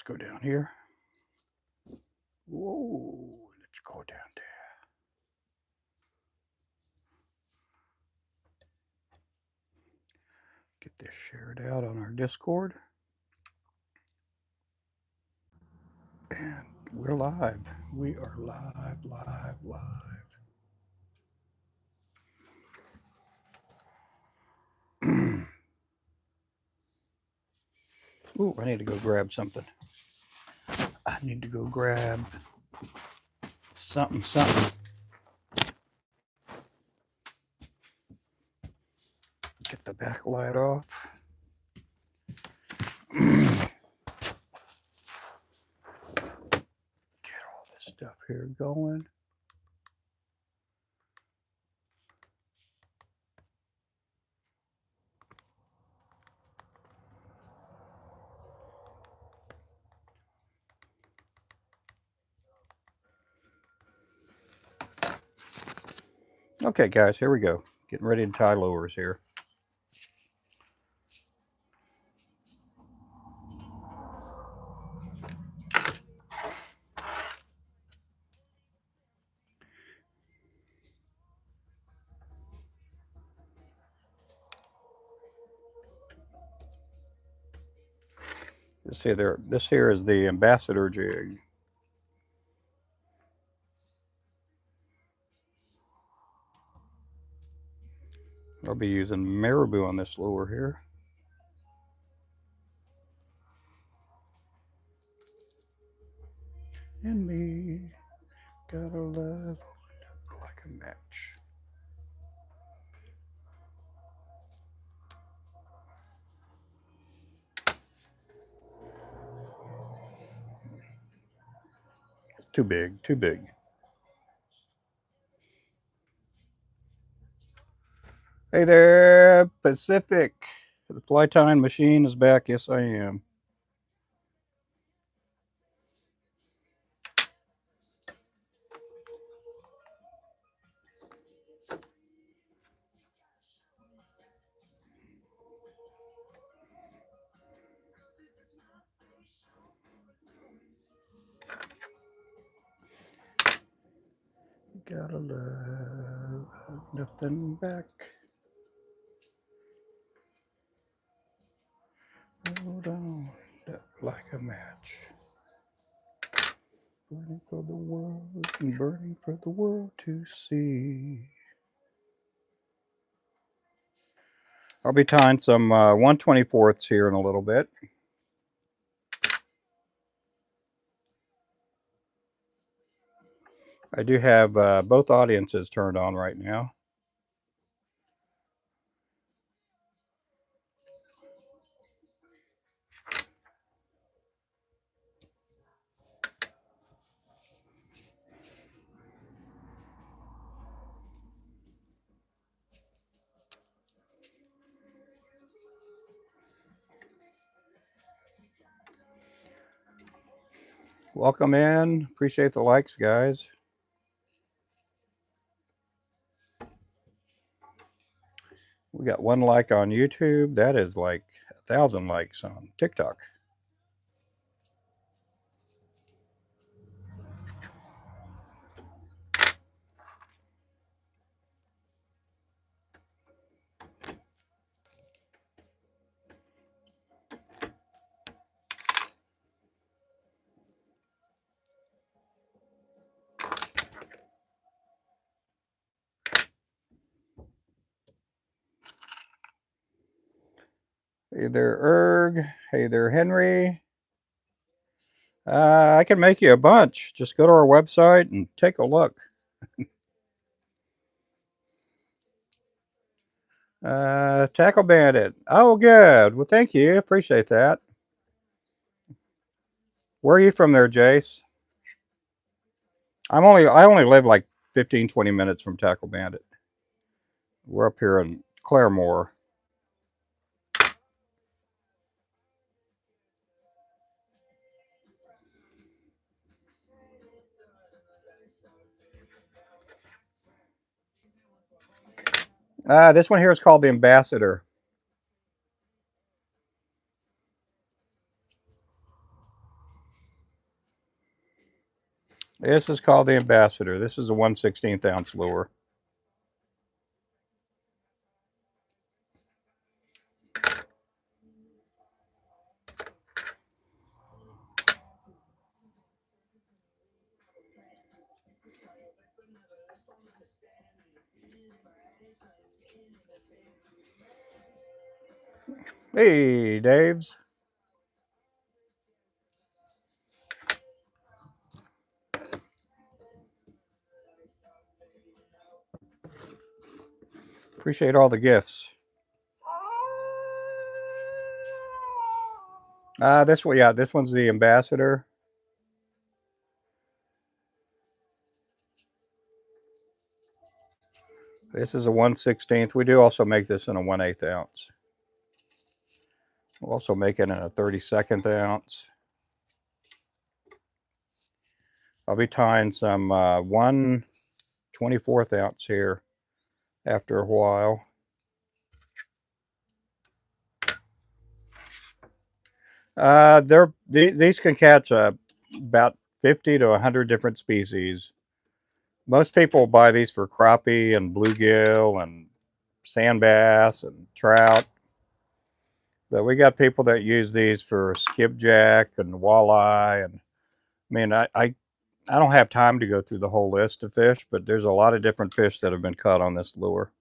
go down here. Whoa, let's go down there. Get this shared out on our Discord. And we're live. We are live. Ooh, I need to go grab something. I need to go grab something. Get the backlight off. Get all this stuff here going. Okay, guys, here we go. Getting ready to tie lures here. This here is the Ambassador jig. I'll be using marabou on this lure here. And me, gotta love like a match. Too big. Hey there, Pacific. The fly tying machine is back. Yes, I am. Gotta love nothing back. Hold on, like a match. Burning for the world and burning for the world to see. I'll be tying some 1/24ths here in a little bit. I do have both audiences turned on right now. Welcome in. Appreciate the likes, guys. We got 1 like on YouTube. That is like 1,000 likes on TikTok. Hey there, Erg. Hey there, Henry. I can make you a bunch. Just go to our website and take a look. Tackle Bandit. Oh, good. Well, thank you. Appreciate that. Where are you from there, Jace? I only live like 15, 20 minutes from Tackle Bandit. We're up here in Claremore. This one here is called the Ambassador. This is called the Ambassador. This is a 1/16 ounce lure. Hey, Daves. Appreciate all the gifts. This one, yeah, this one's the Ambassador. This is a 1/16. We do also make this in a 1/8 ounce. We'll also make it in a 32nd ounce. I'll be tying some 1/24 ounce here after a while. These can catch about 50 to 100 different species. Most people buy these for crappie and bluegill and sand bass and trout. But we got people that use these for skipjack and walleye. And I mean, I don't have time to go through the whole list of fish, but there's a lot of different fish that have been caught on this lure.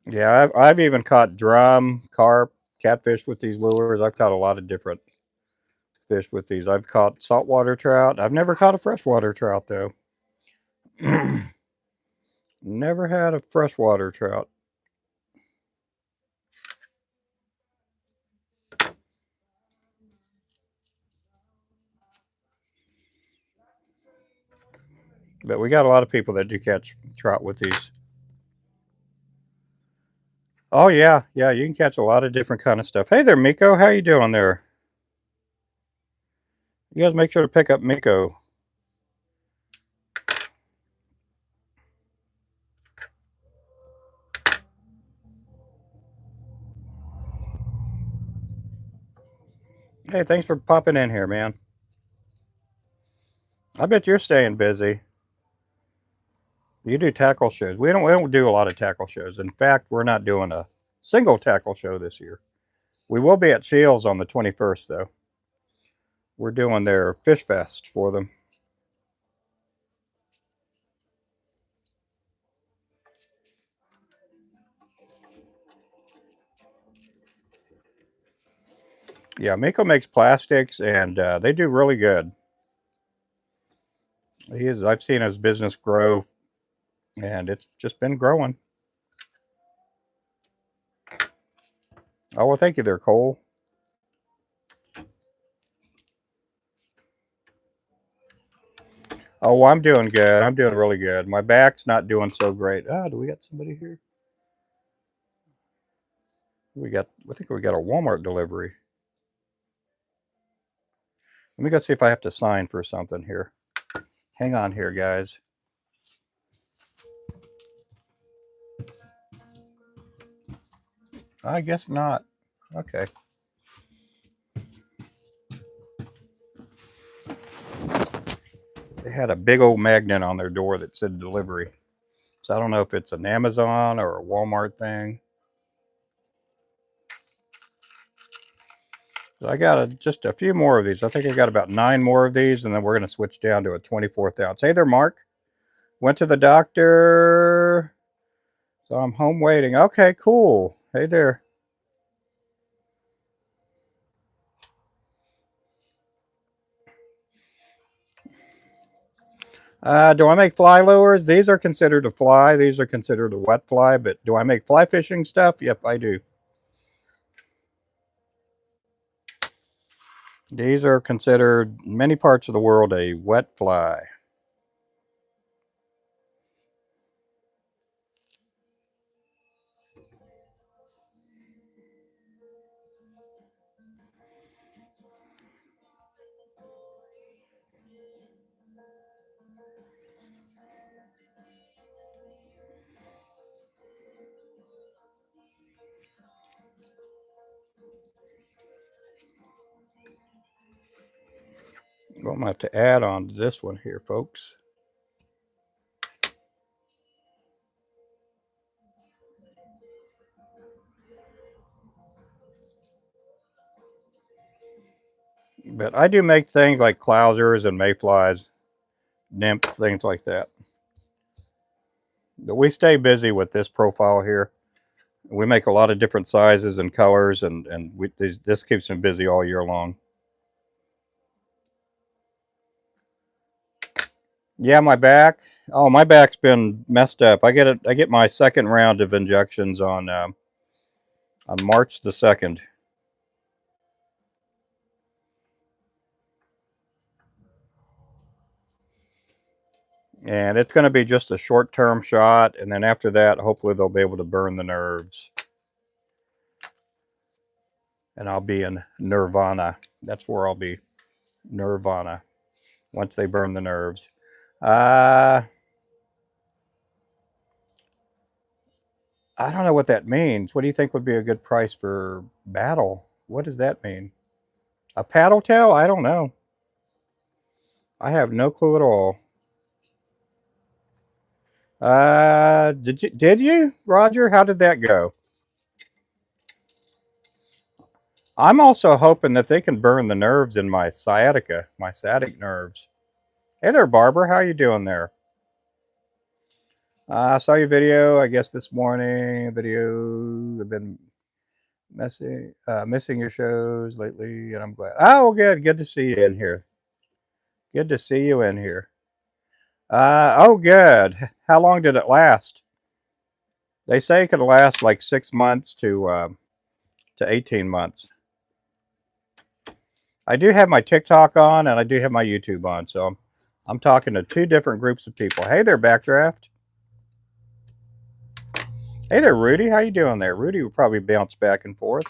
Yeah, I've even caught drum, carp, catfish with these lures. I've caught a lot of different fish with these. I've caught saltwater trout. I've never caught a freshwater trout though. Never had a freshwater trout. But we got a lot of people that do catch trout with these. Oh yeah, yeah, you can catch a lot of different kind of stuff. Hey there, Miko. How you doing there? You guys make sure to pick up Miko. Hey, thanks for popping in here, man. I bet you're staying busy. You do tackle shows. We don't do a lot of tackle shows. In fact, we're not doing a single tackle show this year. We will be at Shields on the 21st though. We're doing their fish fest for them. Yeah, Miko makes plastics, and they do really good. I've seen his business grow, and it's just been growing. Oh well, thank you there, Cole. Oh, well, I'm doing good. I'm doing really good. My back's not doing so great. Ah, do we got somebody here? I think we got a Walmart delivery. Let me go see if I have to sign for something here. Hang on here, guys. I guess not. Okay. They had a big old magnet on their door that said delivery. So I don't know if it's an Amazon or a Walmart thing. So I got just a few more of these. I think I got about 9 more of these, and then we're going to switch down to a 24th ounce. Hey there, Mark. Went to the doctor. So I'm home waiting. Okay, cool. Hey there. Do I make fly lures? These are considered a fly. These are considered a wet fly. But do I make fly fishing stuff? Yep, I do. These are considered in many parts of the world a wet fly. Well, I'm going to have to add on to this one here, folks. But I do make things like clousers and mayflies, nymphs, things like that. But we stay busy with this profile here. We make a lot of different sizes and colors, and this keeps me busy all year long. Yeah, my back. Oh, my back's been messed up. I get my second round of injections on March the 2nd. And it's going to be just a short-term shot, and then after that, hopefully they'll be able to burn the nerves. And I'll be in nirvana. That's where I'll be. Nirvana. Once they burn the nerves. I don't know what that means. What do you think would be a good price for battle? What does that mean? A paddle tail? I don't know. I have no clue at all. Did you, Roger? How did that go? I'm also hoping that they can burn the nerves in my sciatica, my sciatic nerves. Hey there, Barbara. How you doing there? I saw your video, I guess, this morning. Video. I've been missing your shows lately, and I'm glad. Oh, good. Good to see you in here. Good to see you in here. Oh, good. How long did it last? They say it could last like 6 months to 18 months. I do have my TikTok on, and I do have my YouTube on, so I'm talking to two different groups of people. Hey there, Backdraft. Hey there, Rudy. How you doing there? Rudy will probably bounce back and forth.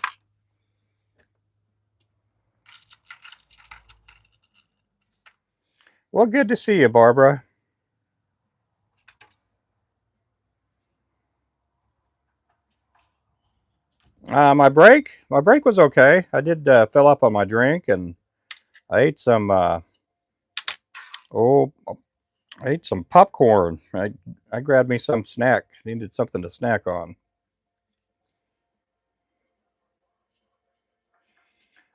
Well, good to see you, Barbara. My break was okay. I did fill up on my drink, and I ate some oh I ate some popcorn. I grabbed me some snack. Needed something to snack on.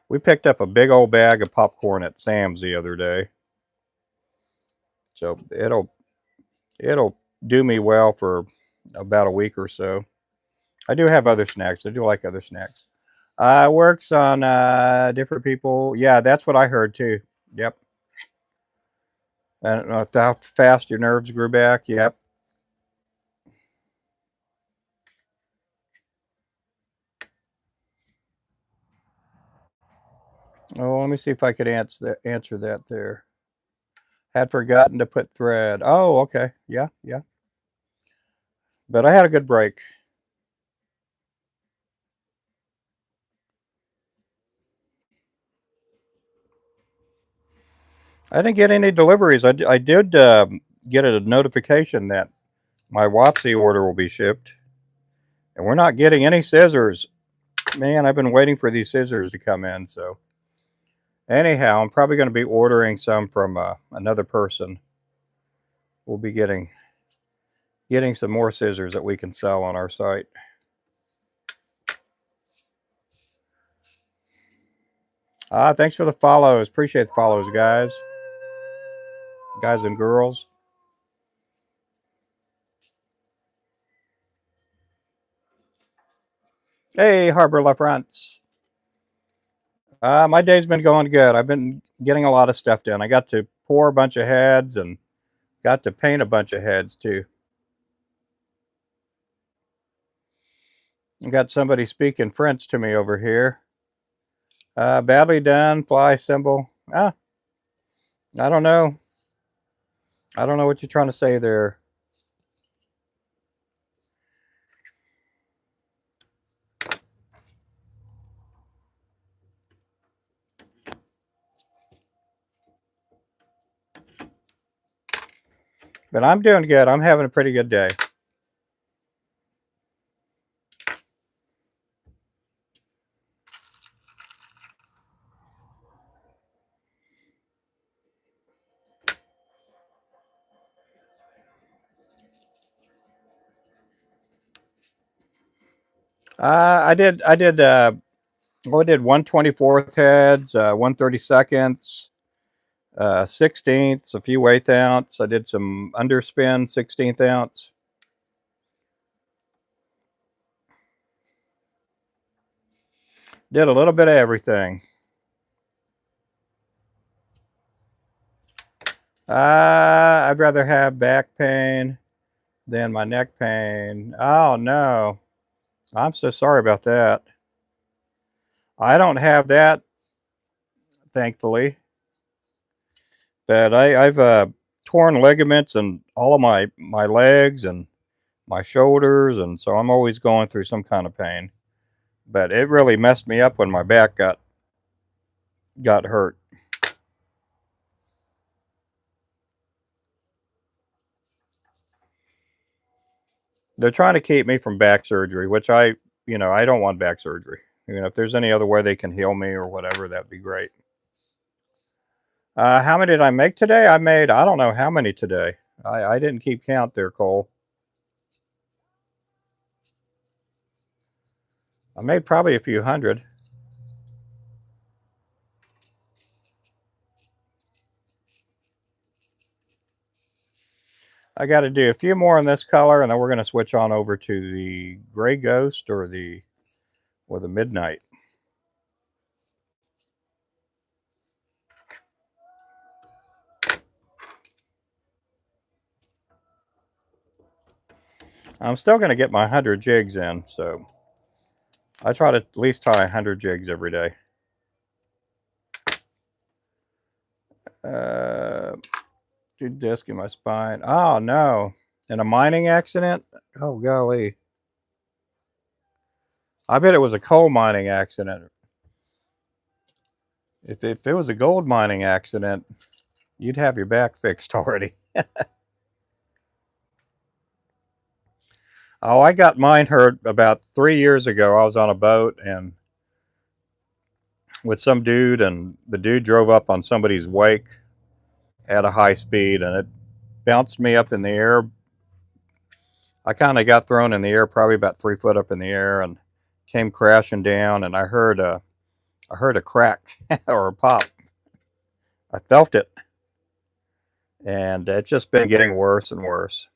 We picked up a big old bag of popcorn at Sam's the other day, so it'll do me well for about a week or so. I do have other snacks. I do like other snacks. Works on different people. Yeah, that's what I heard too. Yep. I don't know how fast your nerves grew back. Yep. Oh, let me see if I could answer that there. Had forgotten to put thread. Oh, okay. Yeah, yeah. But I had a good break. I didn't get any deliveries. I did get a notification that my Watsy order will be shipped, and we're not getting any scissors. Man, I've been waiting for these scissors to come in. So anyhow, I'm probably going to be ordering some from another person. We'll be getting some more scissors that we can sell on our site. Thanks for the follows. Appreciate the follows, guys and girls. Hey, Harbor La France. My day's been going good. I've been getting a lot of stuff done. I got to pour a bunch of heads and got to paint a bunch of heads too. I got somebody speaking French to me over here. Badly done, fly symbol. I don't know. I don't know what you're trying to say there. But I'm doing good. I'm having a pretty good day. I did 1/24 heads, 1/32, 16ths, a few 1/8 ounce. I did some underspin 16th ounce. Did a little bit of everything. I'd rather have back pain than my neck pain. Oh no, I'm so sorry about that. I don't have that, thankfully, but I've torn ligaments in all of my legs and my shoulders, and so I'm always going through some kind of pain. But it really messed me up when my back got hurt. They're trying to keep me from back surgery, which I don't want back surgery. If there's any other way they can heal me or whatever, that'd be great. How many did I make today? I don't know how many today. I didn't keep count there, Cole. I made probably a few hundred. I got to do a few more in this color, and then we're going to switch on over to the Gray Ghost or the Midnight. I'm still going to get my 100 jigs in, so I try to at least tie 100 jigs every day. Disc in my spine. Oh no! In a mining accident? Oh golly! I bet it was a coal mining accident. If it was a gold mining accident, you'd have your back fixed already. Oh, I got mine hurt about 3 years ago. I was on a boat and with some dude, and the dude drove up on somebody's wake at a high speed, and it bounced me up in the air. I kind of got thrown in the air, probably about 3 foot up in the air, and came crashing down. And I heard a crack or a pop. I felt it, and it's just been getting worse and worse.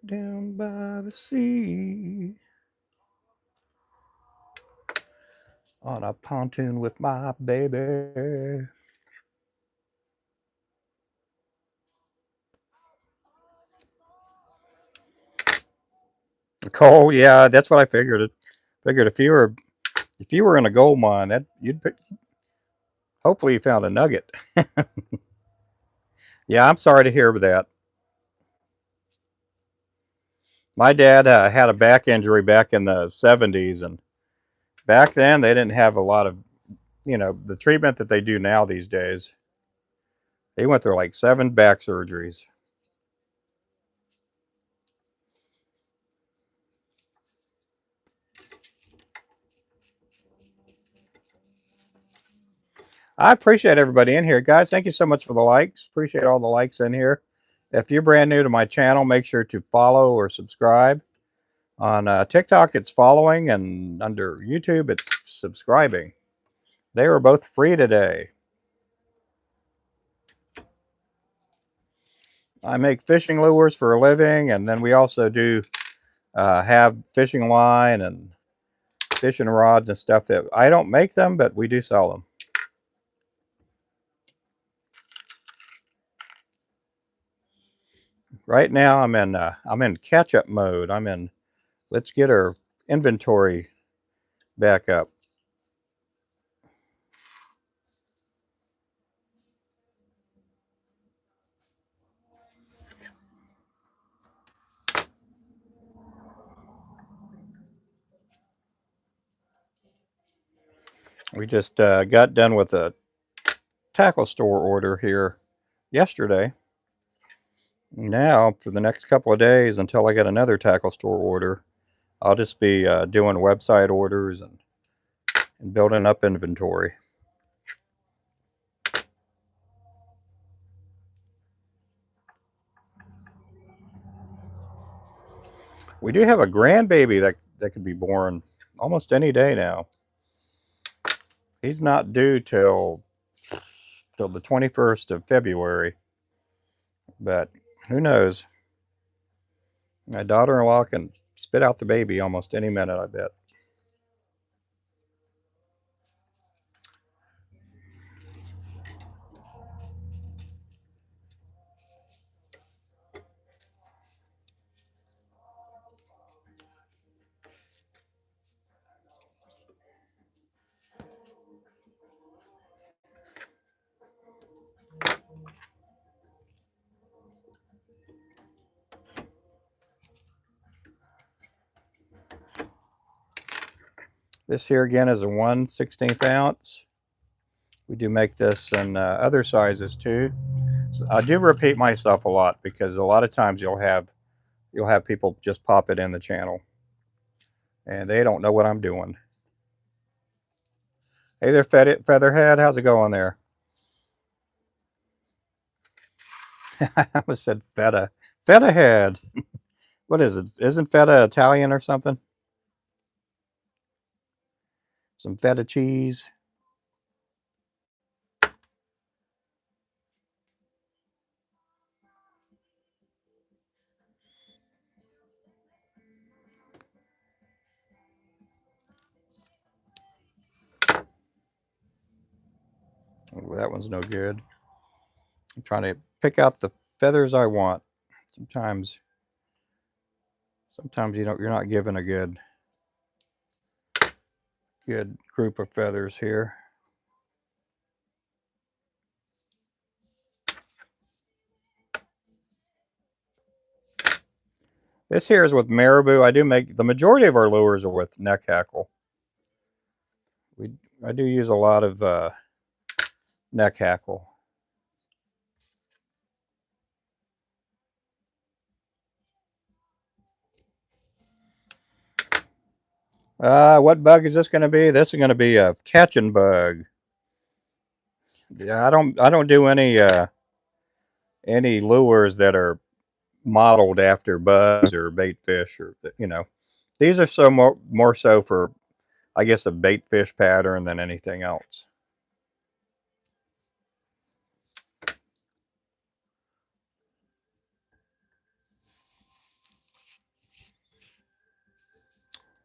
Down by the sea, on a pontoon with my baby. Coal, yeah, that's what I figured. Figured if you were in a gold mine, that hopefully you found a nugget. Yeah, I'm sorry to hear that. My dad had a back injury back in the 70s, and back then they didn't have a lot of, the treatment that they do now these days. He went through like 7 back surgeries. I appreciate everybody in here, guys. Thank you so much for the likes. Appreciate all the likes in here. If you're brand new to my channel, make sure to follow or subscribe. On TikTok, it's following, and under YouTube, it's subscribing. They were both free today. I make fishing lures for a living, and then we also do have fishing line and fishing rods and stuff that I don't make them, but we do sell them. Right now, I'm in catch-up mode. Let's get our inventory back up. We just got done with a tackle store order here yesterday. Now, for the next couple of days until I get another tackle store order, I'll just be doing website orders and and building up inventory. We do have a grandbaby that could be born almost any day now. He's not due till the 21st of February, but who knows? My daughter-in-law can spit out the baby almost any minute, I bet. This here again is a 1/16 ounce. We do make this in other sizes too. So I do repeat myself a lot because a lot of times you'll have people just pop it in the channel and they don't know what I'm doing. Hey there, Featherhead. How's it going there? I almost said feta. Feta head. What is it? Isn't feta Italian or something? Some feta cheese. Oh, that one's no good. I'm trying to pick out the feathers I want. Sometimes you're not given a good group of feathers here. This here is with marabou. I do make the majority of our lures are with neck hackle. I do use a lot of neck hackle. What bug is this going to be? This is going to be a catching bug. Yeah, I don't do any lures that are modeled after bugs or bait fish, or these are so more so for, I guess, a bait fish pattern than anything else.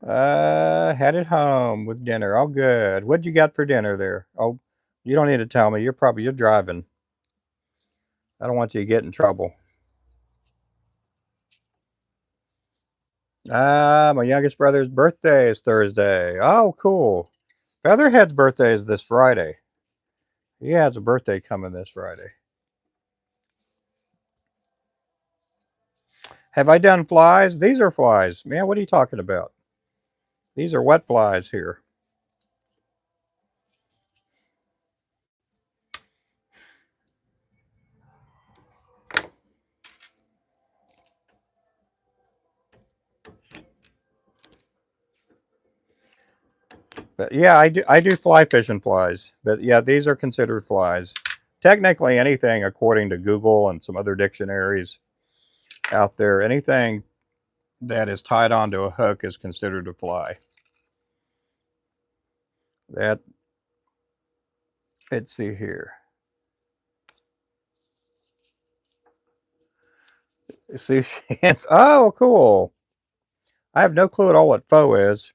Headed home with dinner. All good. What'd you got for dinner there? Oh, you don't need to tell me. You're driving. I don't want you to get in trouble. My youngest brother's birthday is Thursday. Oh, cool. Featherhead's birthday is this Friday. He has a birthday coming this Friday. Have I done flies? These are flies. Man, what are you talking about? These are wet flies here. But yeah, I do fly fishing flies. But yeah, these are considered flies. Technically, anything according to Google and some other dictionaries out there, anything that is tied onto a hook is considered a fly. Let's see here. Sushi and oh, cool. I have no clue at all what pho is.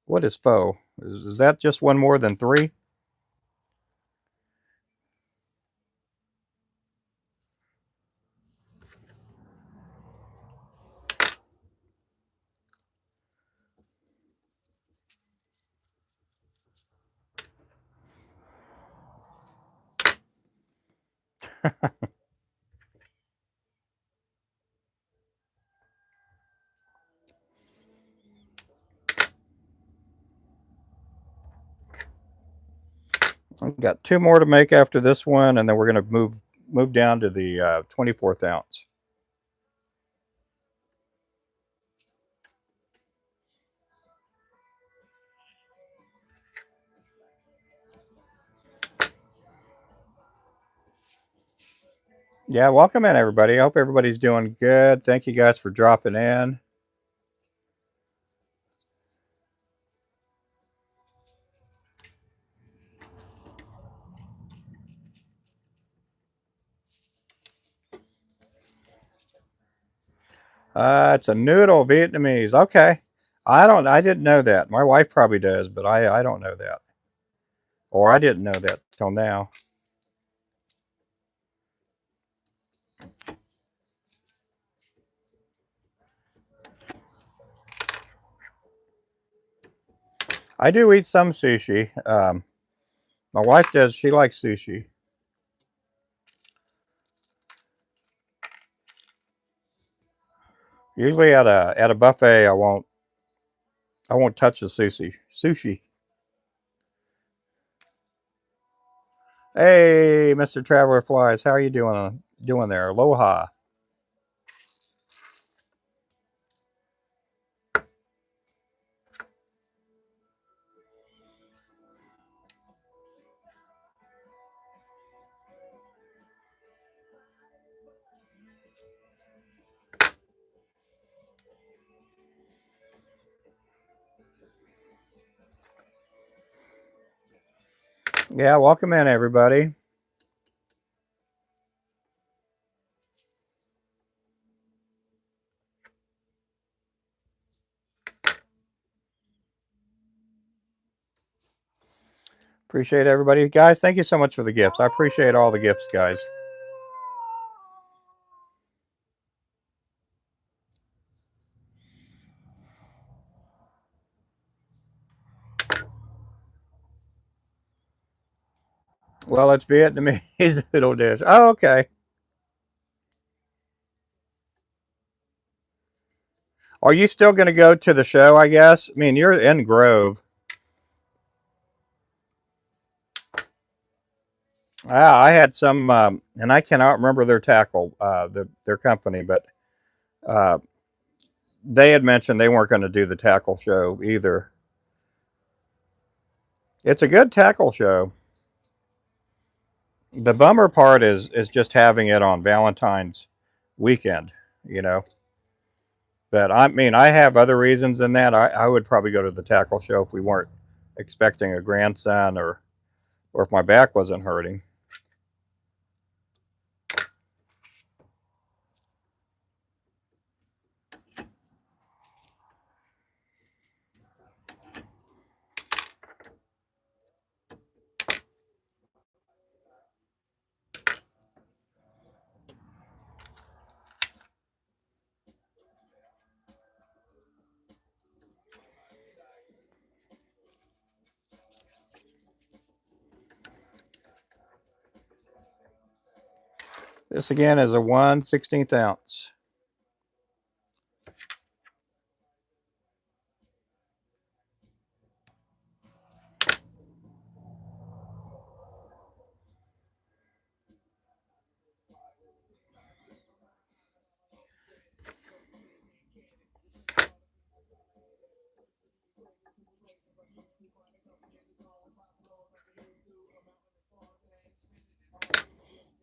What is pho? Is that just one more than three? I've got two more to make after this one, and then we're going to move down to the 24th ounce. Yeah, welcome in, everybody. I hope everybody's doing good. Thank you guys for dropping in. It's a noodle Vietnamese. Okay. I didn't know that. My wife probably does, but I don't know that. Or I didn't know that till now. I do eat some sushi. My wife does. She likes sushi. Usually at a buffet, I won't touch the sushi. Hey, Mr. Traveler Flies, how are you doing there? Aloha. Yeah, welcome in, everybody. Appreciate everybody. Guys, thank you so much for the gifts. I appreciate all the gifts, guys. Well, it's Vietnamese noodle dish. Oh, okay. Are you still going to go to the show, I guess? I mean, you're in Grove. I had some, and I cannot remember their tackle, their company, but uh, they had mentioned they weren't going to do the tackle show either. It's a good tackle show. The bummer part is just having it on Valentine's weekend, you know. But I mean, I have other reasons than that. I would probably go to the tackle show if we weren't expecting a grandson, or if my back wasn't hurting. This again is a 1/16 ounce.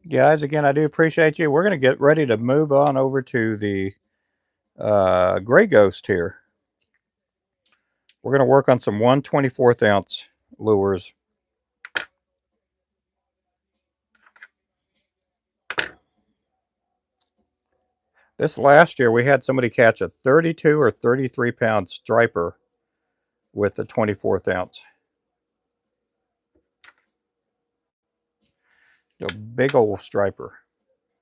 Guys, again, I do appreciate you. We're going to get ready to move on over to the Gray Ghost here. We're going to work on some 1/24 ounce lures. This last year, we had somebody catch a 32 or 33 pound striper with the 24th ounce. A big old striper.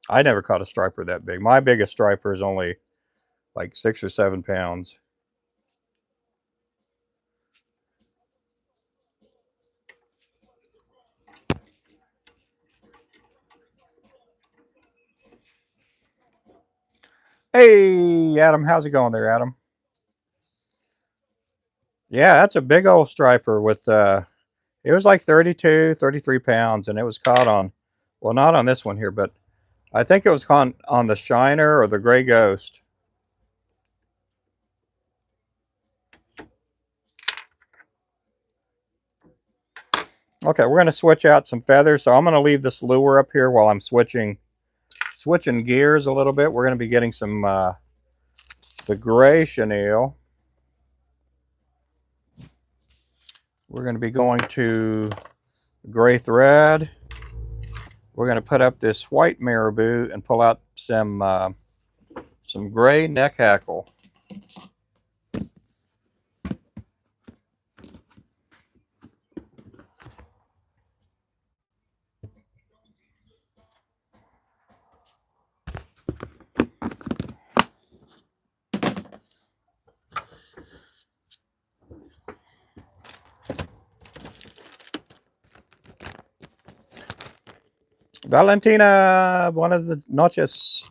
I never caught a striper that big. My biggest striper is only like 6 or 7 pounds. Hey, Adam, how's it going there, Adam? Yeah, that's a big old striper with it was like 32, 33 pounds, and it was caught on, well, not on this one here, but I think it was caught on the Shiner or the Gray Ghost. Okay, we're going to switch out some feathers, so I'm going to leave this lure up here while I'm switching Switching gears a little bit, we're going to be getting some the gray chenille. We're going to be going to gray thread. We're going to put up this white marabou and pull out some gray neck hackle. Valentina, buenas noches.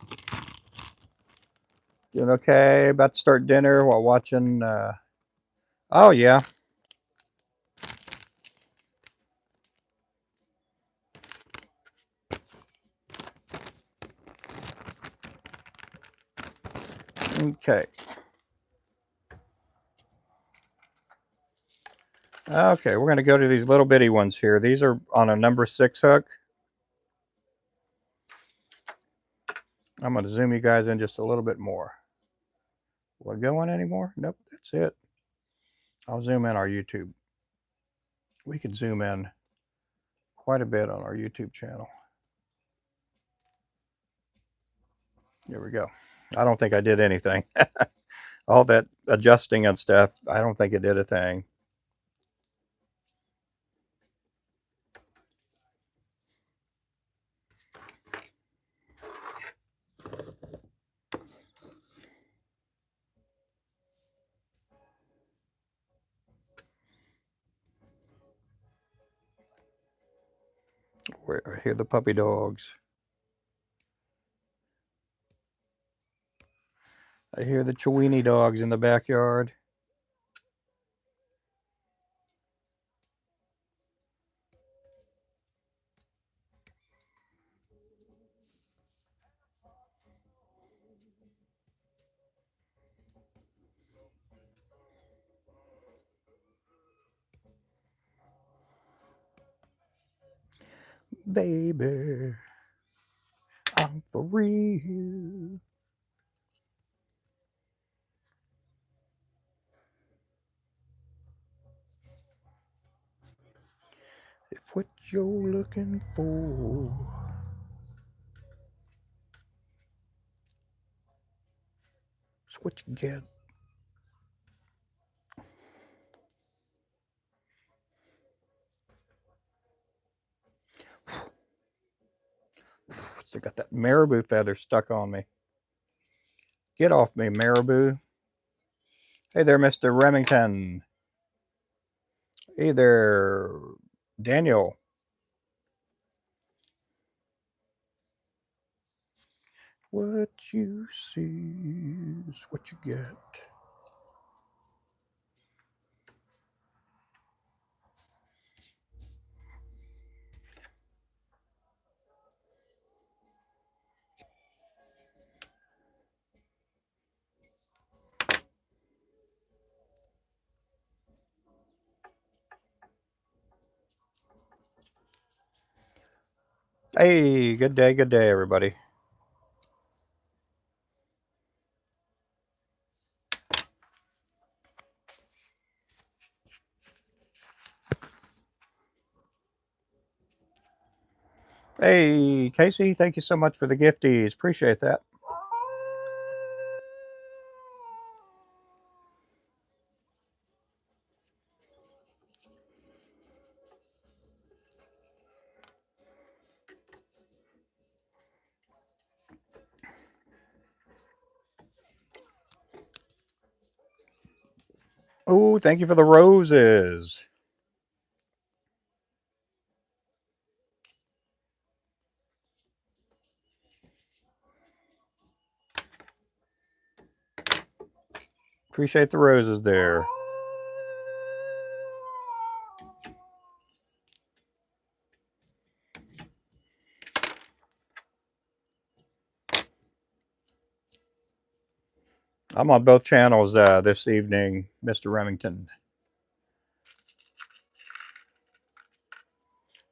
Doing okay? About to start dinner while watching. Oh, yeah. Okay. Okay, we're going to go to these little bitty ones here. These are on a number 6 hook. I'm going to zoom you guys in just a little bit more. Will it go on anymore? Nope, that's it. I'll zoom in our YouTube. We could zoom in quite a bit on our YouTube channel. Here we go. I don't think I did anything. All that adjusting and stuff, I don't think it did a thing. I hear the puppy dogs. I hear the Chiweenie dogs in the backyard. Baby, I'm for real. If what you're looking for is what you get. So I got that marabou feather stuck on me. Get off me, marabou. Hey there, Mr. Remington. Hey there, Daniel. What you see is what you get. Hey, good day, everybody. Hey, Casey, thank you so much for the gifties. Appreciate that. Oh, thank you for the roses. Appreciate the roses there. I'm on both channels this evening, Mr. Remington.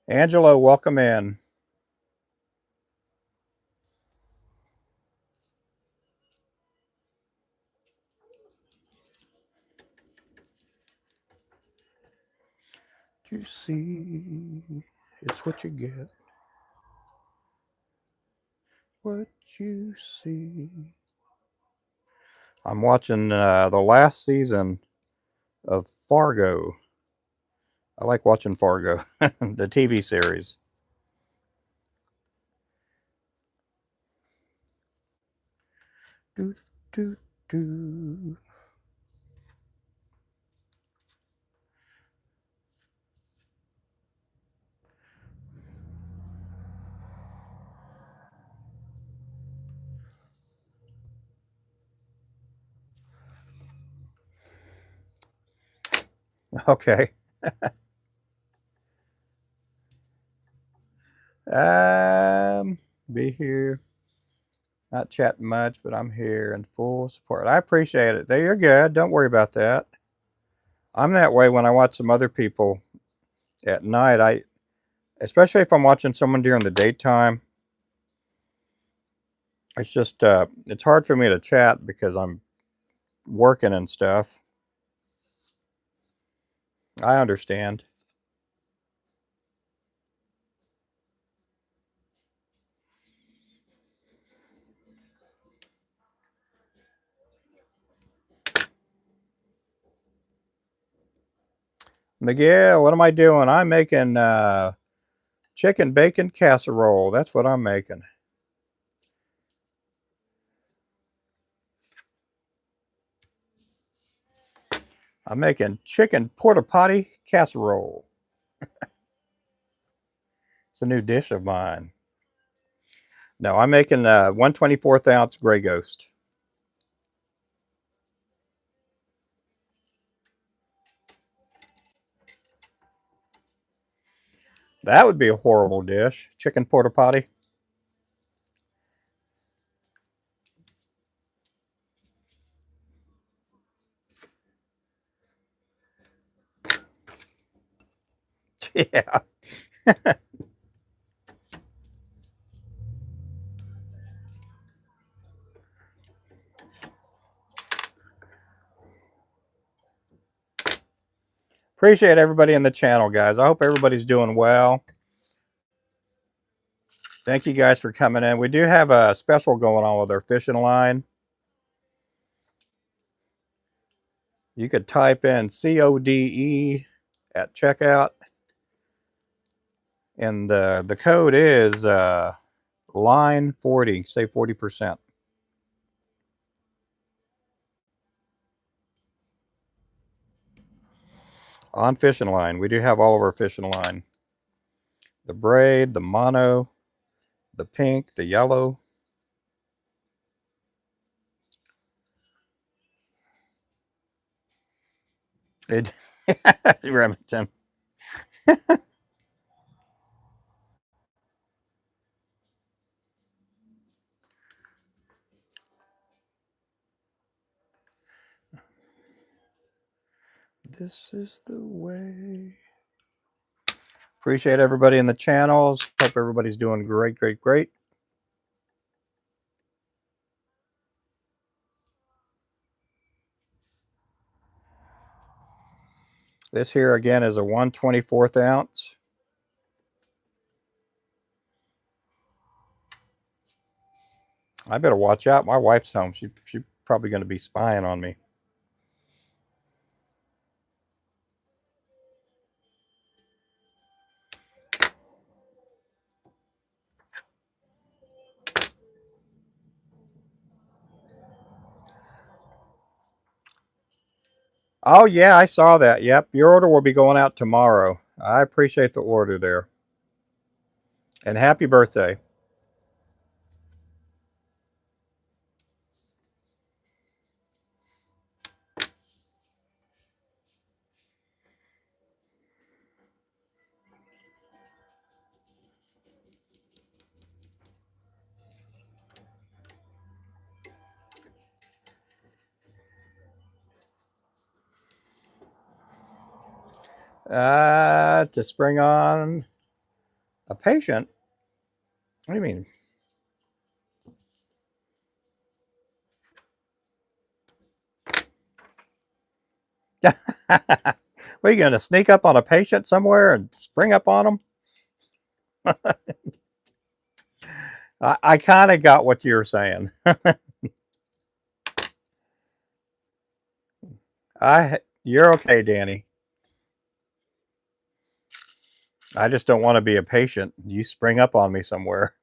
Angelo, welcome in. you see, it's what you get. What you see. I'm watching the last season of Fargo. I like watching Fargo, the TV series. Do, do, do. Okay. Be here. Not chatting much, but I'm here in full support. I appreciate it. You're good. Don't worry about that. I'm that way when I watch some other people at night. Especially if I'm watching someone during the daytime, it's just it's hard for me to chat because I'm working and stuff. I understand. Miguel, what am I doing? I'm making chicken bacon casserole. That's what I'm making. I'm making chicken porta potty casserole. It's a new dish of mine. No, I'm making 1/24 ounce Grey Ghost. That would be a horrible dish. Chicken porta potty. Yeah. Appreciate everybody in the channel, guys. I hope everybody's doing well. Thank you guys for coming in. We do have a special going on with our fishing line. You could type in CODE at checkout. And the code is line 40. Save 40%. On fishing line. We do have all of our fishing line. The braid, the mono, the pink, the yellow. It, Remington. This is the way. Appreciate everybody in the channels. Hope everybody's doing great, great, great. This here again is a 1/24 ounce. I better watch out. My wife's home. She's probably going to be spying on me. Oh, yeah, I saw that. Yep, your order will be going out tomorrow. I appreciate the order there. And happy birthday. To spring on a patient? What do you mean? Are you going to sneak up on a patient somewhere and spring up on them? I kind of got what you're saying. You're okay, Danny. I just don't want to be a patient. You spring up on me somewhere.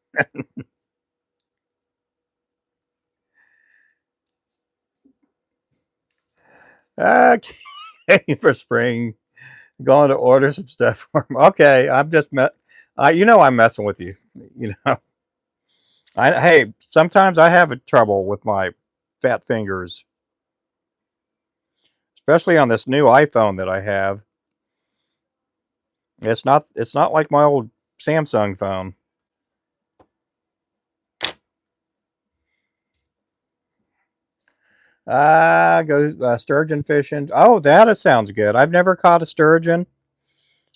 Okay, for spring. Going to order some stuff for him. Okay, I'm just I'm messing with you. You know, hey, sometimes I have trouble with my fat fingers, especially on this new iPhone that I have. It's not like my old Samsung phone. Go sturgeon fishing. Oh, that sounds good. I've never caught a sturgeon.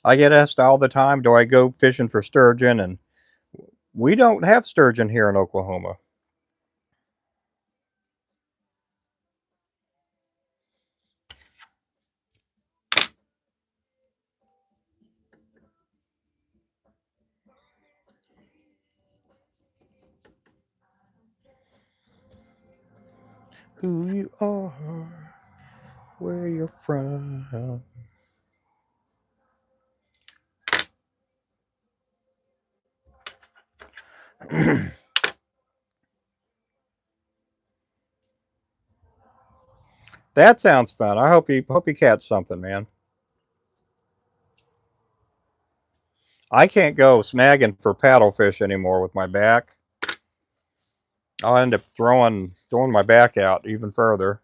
I get asked all the time, do I go fishing for sturgeon? And we don't have sturgeon here in Oklahoma. Who you are, where you're from. That sounds fun. I hope you catch something, man. I can't go snagging for paddlefish anymore with my back. I'll end up throwing my back out even further.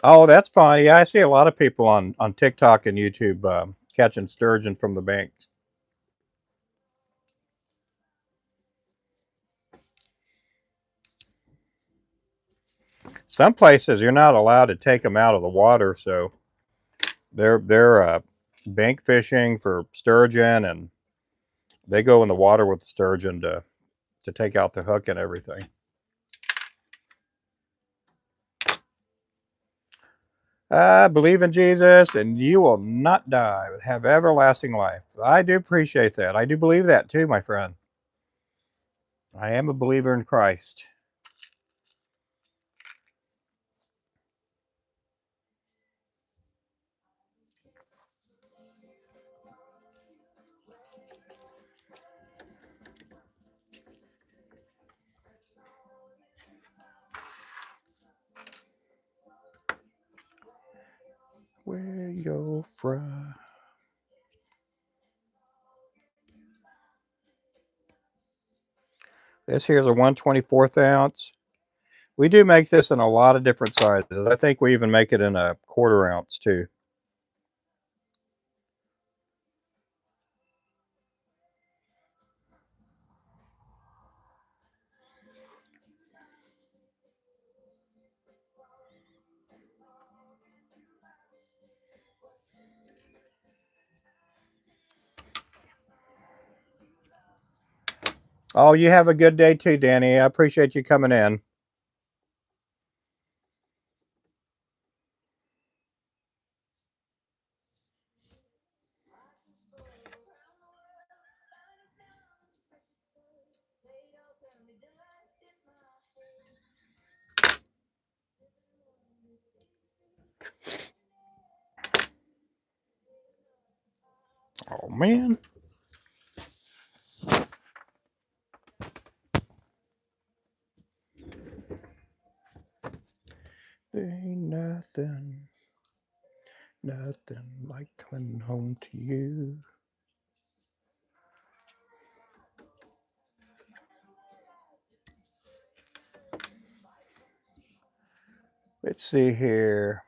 Oh, that's fine. Yeah, I see a lot of people on TikTok and YouTube catching sturgeon from the banks. Some places you're not allowed to take them out of the water, so they're bank fishing for sturgeon, and they go in the water with the sturgeon to take out the hook and everything. I believe in Jesus, and you will not die, but have everlasting life. I do appreciate that. I do believe that too, my friend. I am a believer in Christ. Where you're from. This here's a 1/24 ounce. We do make this in a lot of different sizes. I think we even make it in a 1/4 ounce too. Oh, you have a good day too, Danny. I appreciate you coming in. Oh man. Ain't nothing like coming home to you. Let's see here.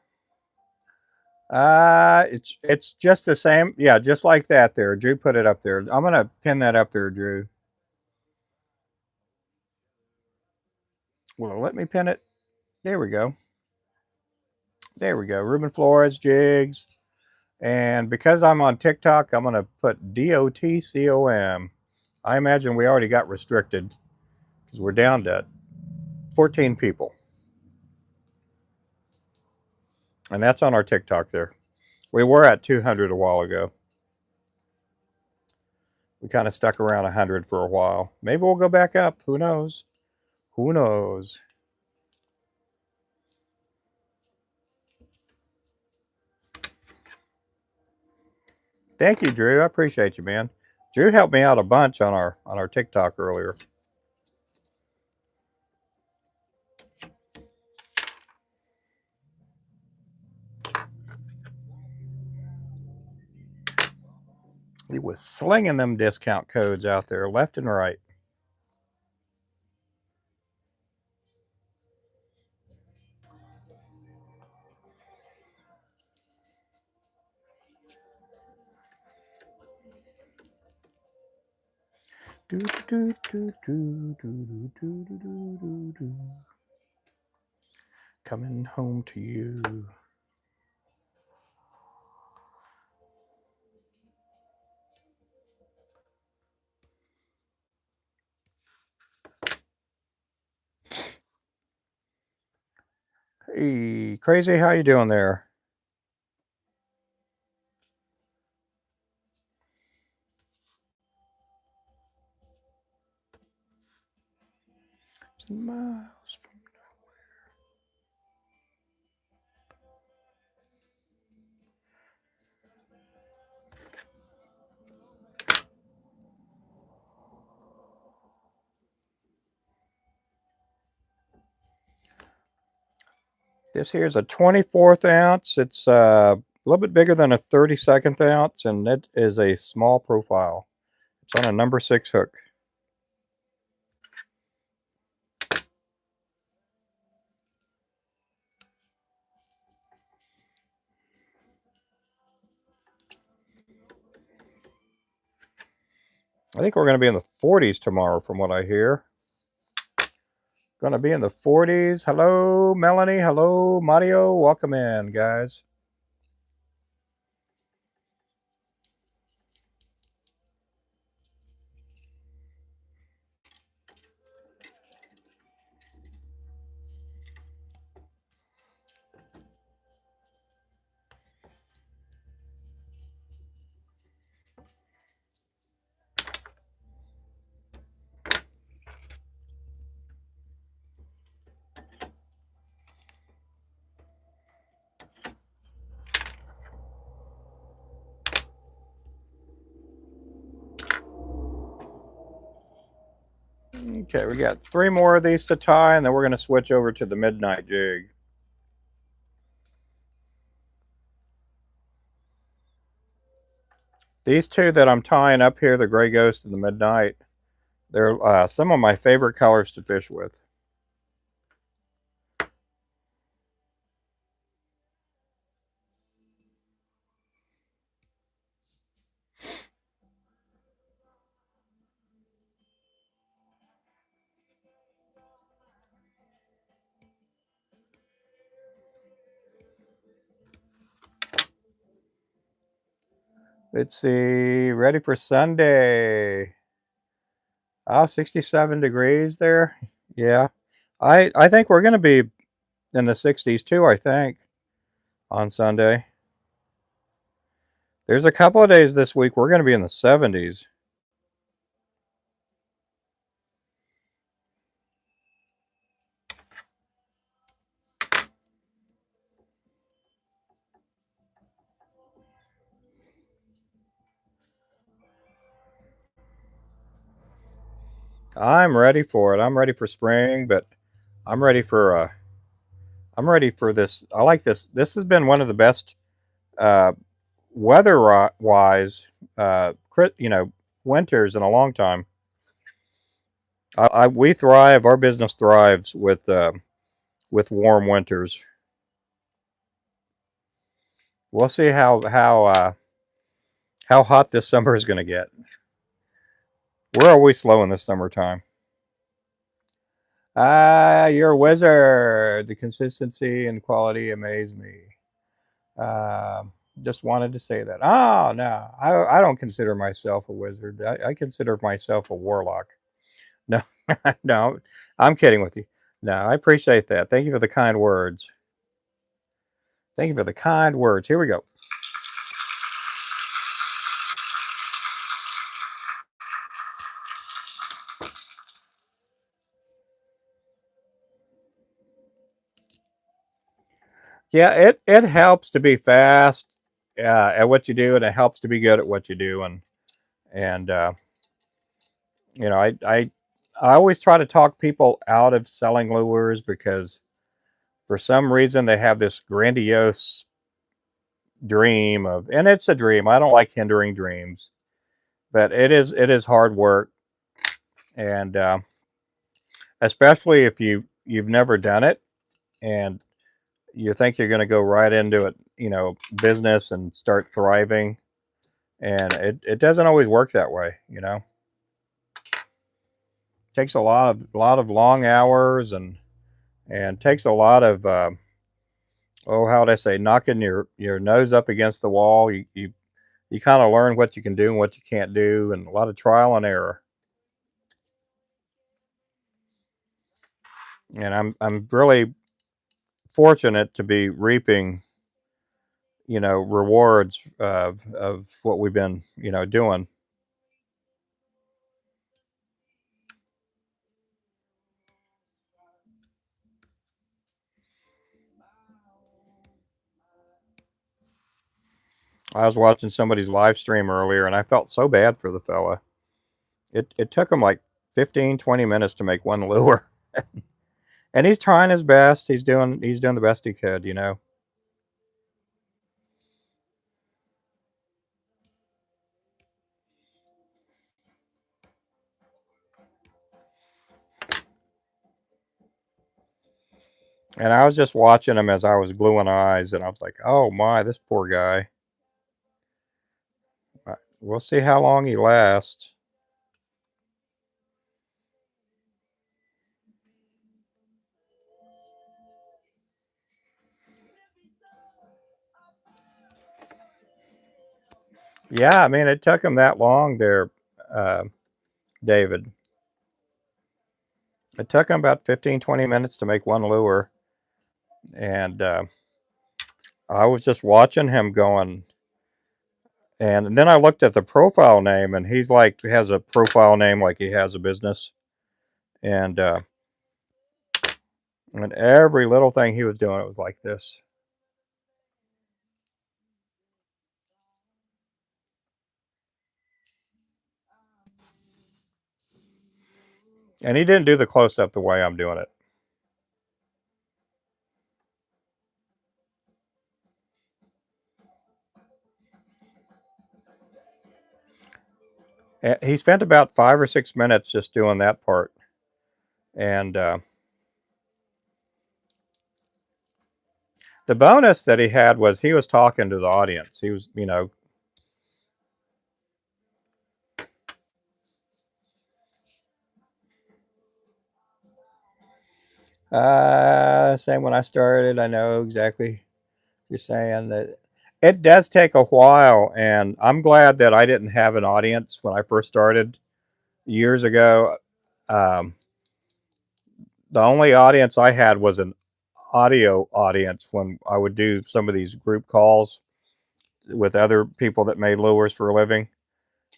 It's just the same. Yeah, just like that there. Drew put it up there. I'm gonna pin that up there, Drew. Well, let me pin it. There we go. There we go. Ruben Flores Jigs. And because I'm on TikTok, I'm going to put DOTCOM. I imagine we already got restricted because we're down to 14 people. And that's on our TikTok there. We were at 200 a while ago. We kind of stuck around 100 for a while. Maybe we'll go back up. Who knows? Who knows? Thank you, Drew. I appreciate you, man. Drew helped me out a bunch on our TikTok earlier. He was slinging them discount codes out there left and right. Do, do, do, do, do, do, do, do, do. Coming home to you. Hey, Crazy, how you doing there? Miles from This here is a 24th ounce. It's a little bit bigger than a 32nd ounce, and it is a small profile. It's on a number 6 hook. I think we're going to be in the 40s tomorrow from what I hear. Going to be in the 40s. Hello, Melanie. Hello, Mario. Welcome in, guys. Okay, we got 3 more of these to tie, and then we're going to switch over to the midnight jig. These 2 that I'm tying up here, the Gray Ghost and the Midnight, they're some of my favorite colors to fish with. Let's see, ready for Sunday. Oh, 67 degrees there. Yeah. I think we're going to be in the 60s too, I think, on Sunday. There's a couple of days this week we're going to be in the 70s. I'm ready for it. I'm ready for spring, but I'm ready for this. I like this. This has been one of the best uh, weather-wise, winters in a long time. We thrive. Our business thrives with warm winters. We'll see how hot this summer is going to get. Where are we slow in this summertime? Ah, you're a wizard. The consistency and quality amaze me. Just wanted to say that. Oh, no, I don't consider myself a wizard. I consider myself a warlock. No, no, I'm kidding with you. No, I appreciate that. Thank you for the kind words. Thank you for the kind words. Here we go. Yeah, it helps to be fast at what you do, and it helps to be good at what you do. And you know, I always try to talk people out of selling lures because for some reason they have this grandiose dream of, and it's a dream. I don't like hindering dreams, but it is hard work, and especially if you've never done it and you think you're going to go right into it, business and start thriving, and it doesn't always work that way. It takes a lot of long hours and takes a lot of how would I say, knocking your nose up against the wall. You kind of learn what you can do and what you can't do, and a lot of trial and error. And I'm really fortunate to be reaping, rewards of what we've been, doing. I was watching somebody's live stream earlier, and I felt so bad for the fella. It took him like 15, 20 minutes to make one lure. And he's trying his best. He's doing the best he could. And I was just watching him as I was gluing eyes, and I was like, "Oh my, this poor guy." We'll see how long he lasts. Yeah, I mean, it took him that long there, uh, David. It took him about 15, 20 minutes to make one lure, and I was just watching him going. And then I looked at the profile name, and he's like has a profile name like he has a business, and and every little thing he was doing, it was like this. And he didn't do the close up the way I'm doing it. He spent about 5 or 6 minutes just doing that part, and the bonus that he had was he was talking to the audience. He was, same when I started. I know exactly what you're saying that it does take a while, and I'm glad that I didn't have an audience when I first started years ago. Um, the only audience I had was an audio audience when I would do some of these group calls with other people that made lures for a living.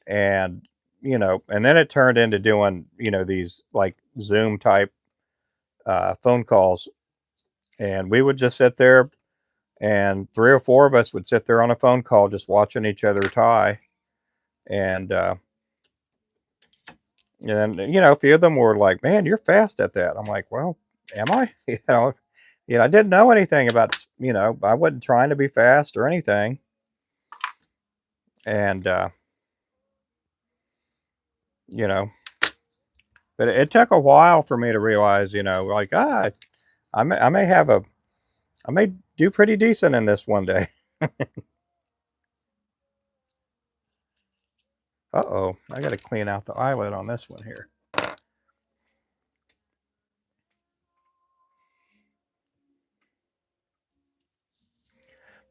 And, and then it turned into doing, these like Zoom type phone calls. And we would just sit there, and three or four of us would sit there on a phone call just watching each other tie. And, and then, a few of them were like, "Man, you're fast at that." I'm like, "Well, am I?" I didn't know anything about, I wasn't trying to be fast or anything. And, you know, but it took a while for me to realize, like, I may have I may do pretty decent in this one day. Uh-oh, I got to clean out the eyelet on this one here.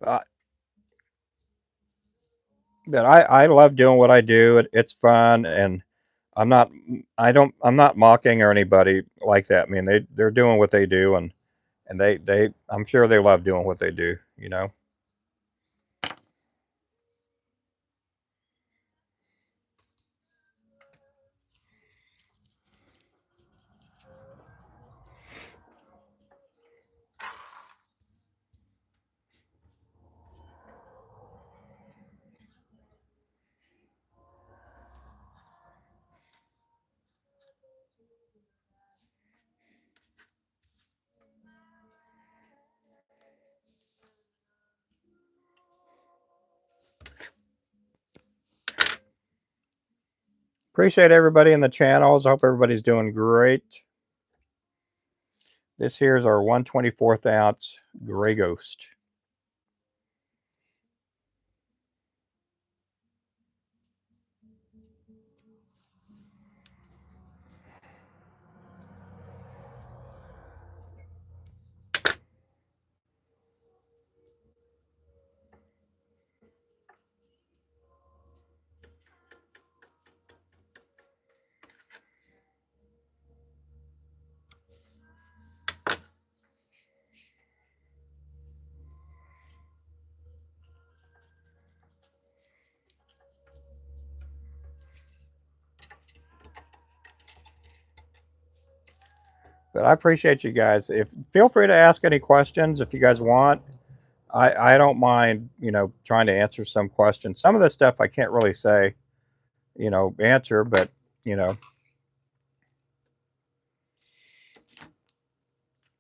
Uh, but I love doing what I do. It's fun, and I'm not mocking or anybody like that. I mean, they're doing what they do, and I'm sure they love doing what they do, you know. Appreciate everybody in the channels. I hope everybody's doing great. This here is our 1/24 ounce Gray Ghost. But I appreciate you guys. If feel free to ask any questions if you guys want. I don't mind, you know, trying to answer some questions. Some of the stuff I can't really say, you know, answer, but you know,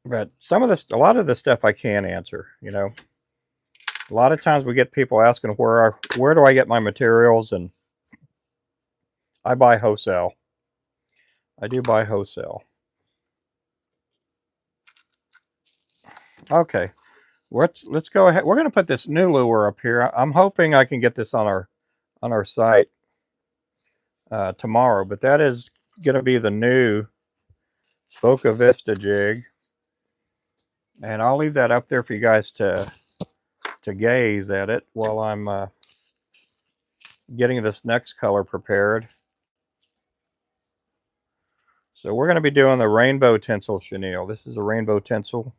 but some of this, a lot of the stuff I can answer. You know, a lot of times we get people asking where do I get my materials, and I buy wholesale. I do buy wholesale. Okay, let's go ahead. We're going to put this new lure up here. I'm hoping I can get this on our site tomorrow, but that is going to be the new Boca Vista jig, and I'll leave that up there for you guys to gaze at it while I'm getting this next color prepared. So we're going to be doing the rainbow tinsel chenille. This is a rainbow tinsel.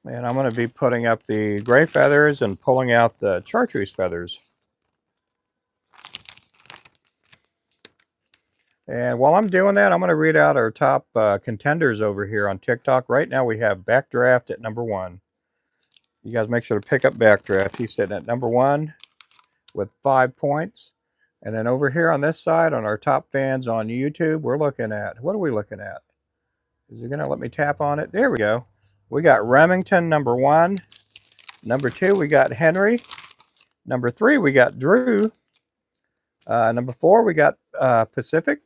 And I'm going to be putting up the gray feathers and pulling out the chartreuse feathers. And while I'm doing that, I'm going to read out our top contenders over here on TikTok. Right now we have Backdraft at #1. You guys make sure to pick up Backdraft. He's sitting at #1 with 5 points. And then over here on this side, on our top fans on YouTube, we're looking at, what are we looking at? Is it going to let me tap on it? There we go. We got Remington #1. #2, we got Henry. #3, we got Drew. #4, we got Pacific.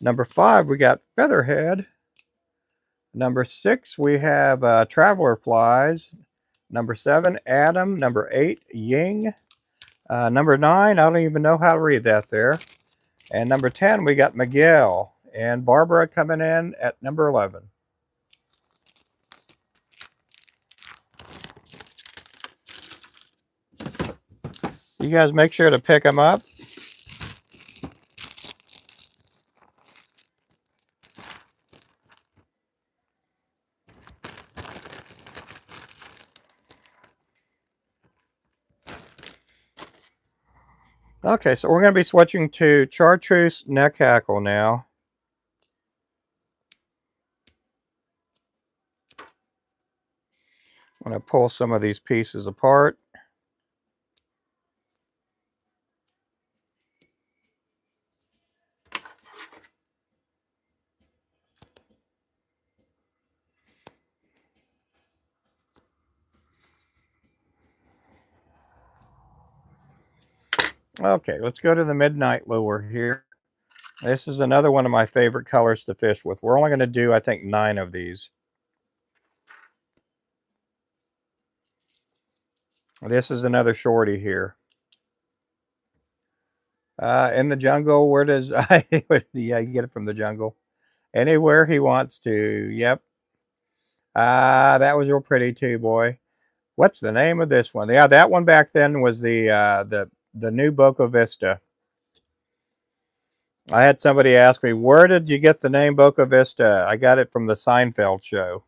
#5, we got Featherhead. #6, we have Traveler Flies. #7, Adam. #8, Ying. #9, I don't even know how to read that there. And #10, we got Miguel. And Barbara coming in at #11. You guys make sure to pick them up. Okay, so we're going to be switching to chartreuse neck hackle now. I'm going to pull some of these pieces apart. Okay, let's go to the midnight lure here. This is another one of my favorite colors to fish with. We're only going to do, I think, 9 of these. This is another shorty here. In the jungle, where does yeah, you get it from the jungle? Anywhere he wants to. Yep. Ah, that was real pretty too, boy. What's the name of this one? Yeah, that one back then was the new Boca Vista. I had somebody ask me, where did you get the name Boca Vista? I got it from the Seinfeld show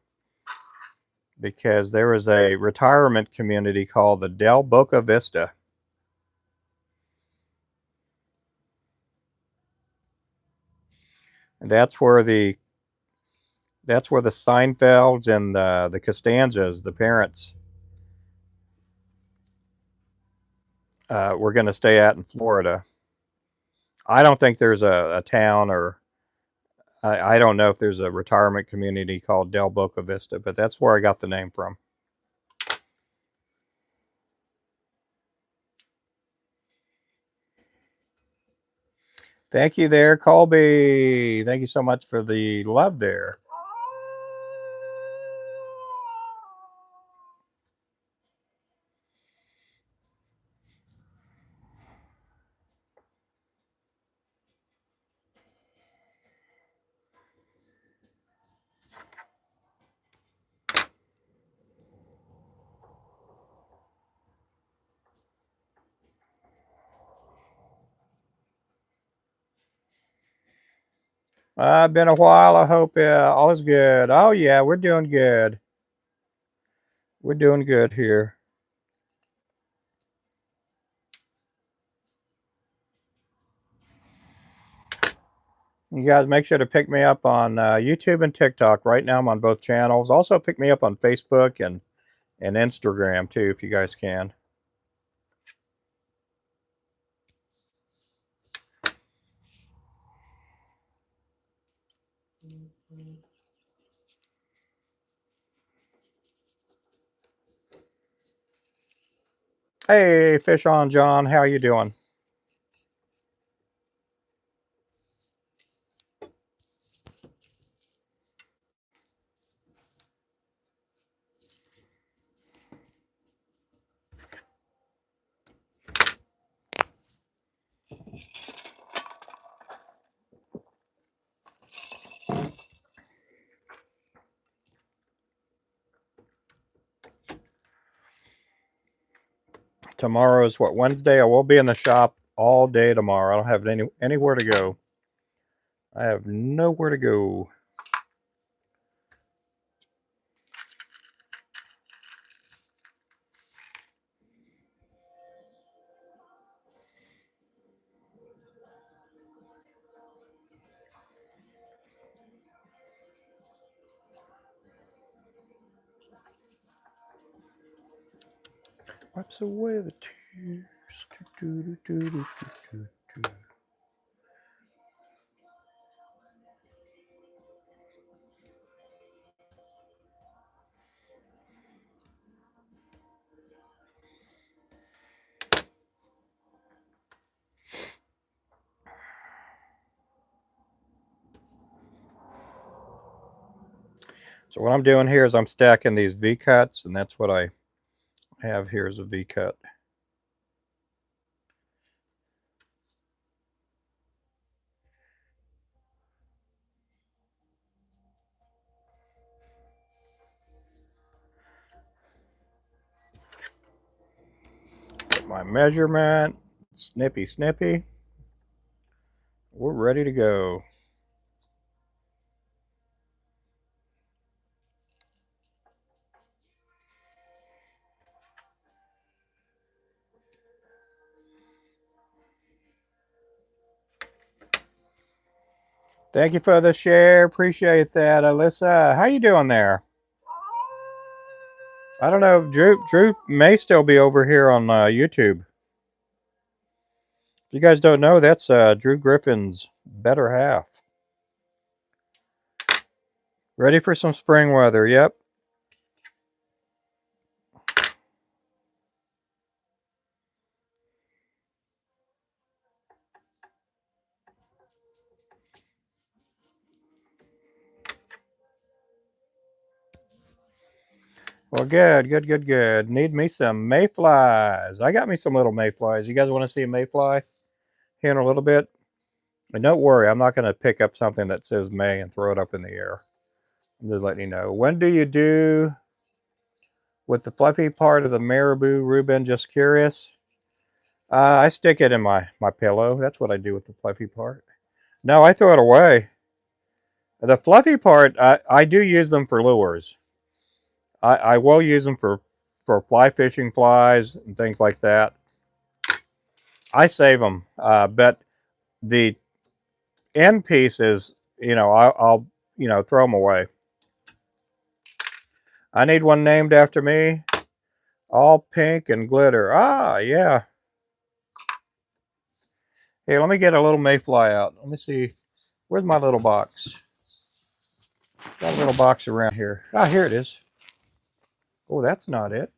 because there was a retirement community called the Del Boca Vista. And that's where the Seinfelds and the Costanzas, the parents, were going to stay at in Florida. I don't think there's a town or I don't know if there's a retirement community called Del Boca Vista, but that's where I got the name from. Thank you there, Colby. Thank you so much for the love there. Been a while. I hope all is good. Oh yeah, we're doing good. We're doing good here. You guys make sure to pick me up on YouTube and TikTok. Right now I'm on both channels. Also pick me up on Facebook and Instagram too if you guys can. Hey, Fish on John, how you doing? Tomorrow is what, Wednesday? I will be in the shop all day tomorrow. I don't have anywhere to go. I have nowhere to go. Wipes away the tears. So what I'm doing here is I'm stacking these V cuts, and that's what I have here is a V cut. Get my measurement, snippy snippy. We're ready to go. Thank you for the share. Appreciate that, Alyssa. How you doing there? I don't know. Drew may still be over here on YouTube. If you guys don't know, that's Drew Griffin's better half. Ready for some spring weather? Yep. Well, good. Need me some mayflies. I got me some little mayflies. You guys want to see a mayfly here in a little bit? And don't worry, I'm not going to pick up something that says May and throw it up in the air. I'm just letting you know. When do you do with the fluffy part of the marabou, Ruben? Just curious. I stick it in my pillow. That's what I do with the fluffy part. No, I throw it away. The fluffy part, I do use them for lures. I will use them for fly fishing flies and things like that. I save them, but the end piece is, I'll throw them away. I need one named after me, all pink and glitter. Ah, yeah. Hey, let me get a little mayfly out. Let me see. Where's my little box? Got a little box around here. Ah, here it is. Oh, that's not it.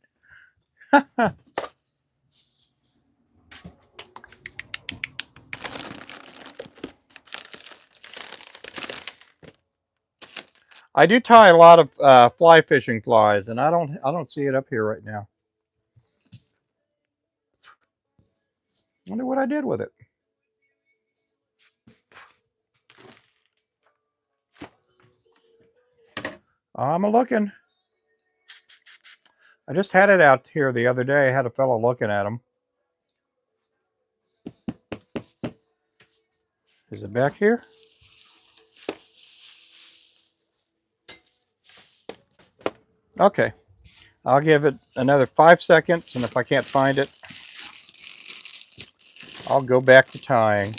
I do tie a lot of fly fishing flies, and I don't see it up here right now. Wonder what I did with it. I'm a looking. I just had it out here the other day. I had a fellow looking at them. Is it back here? Okay. I'll give it another 5 seconds, and if I can't find it, I'll go back to tying.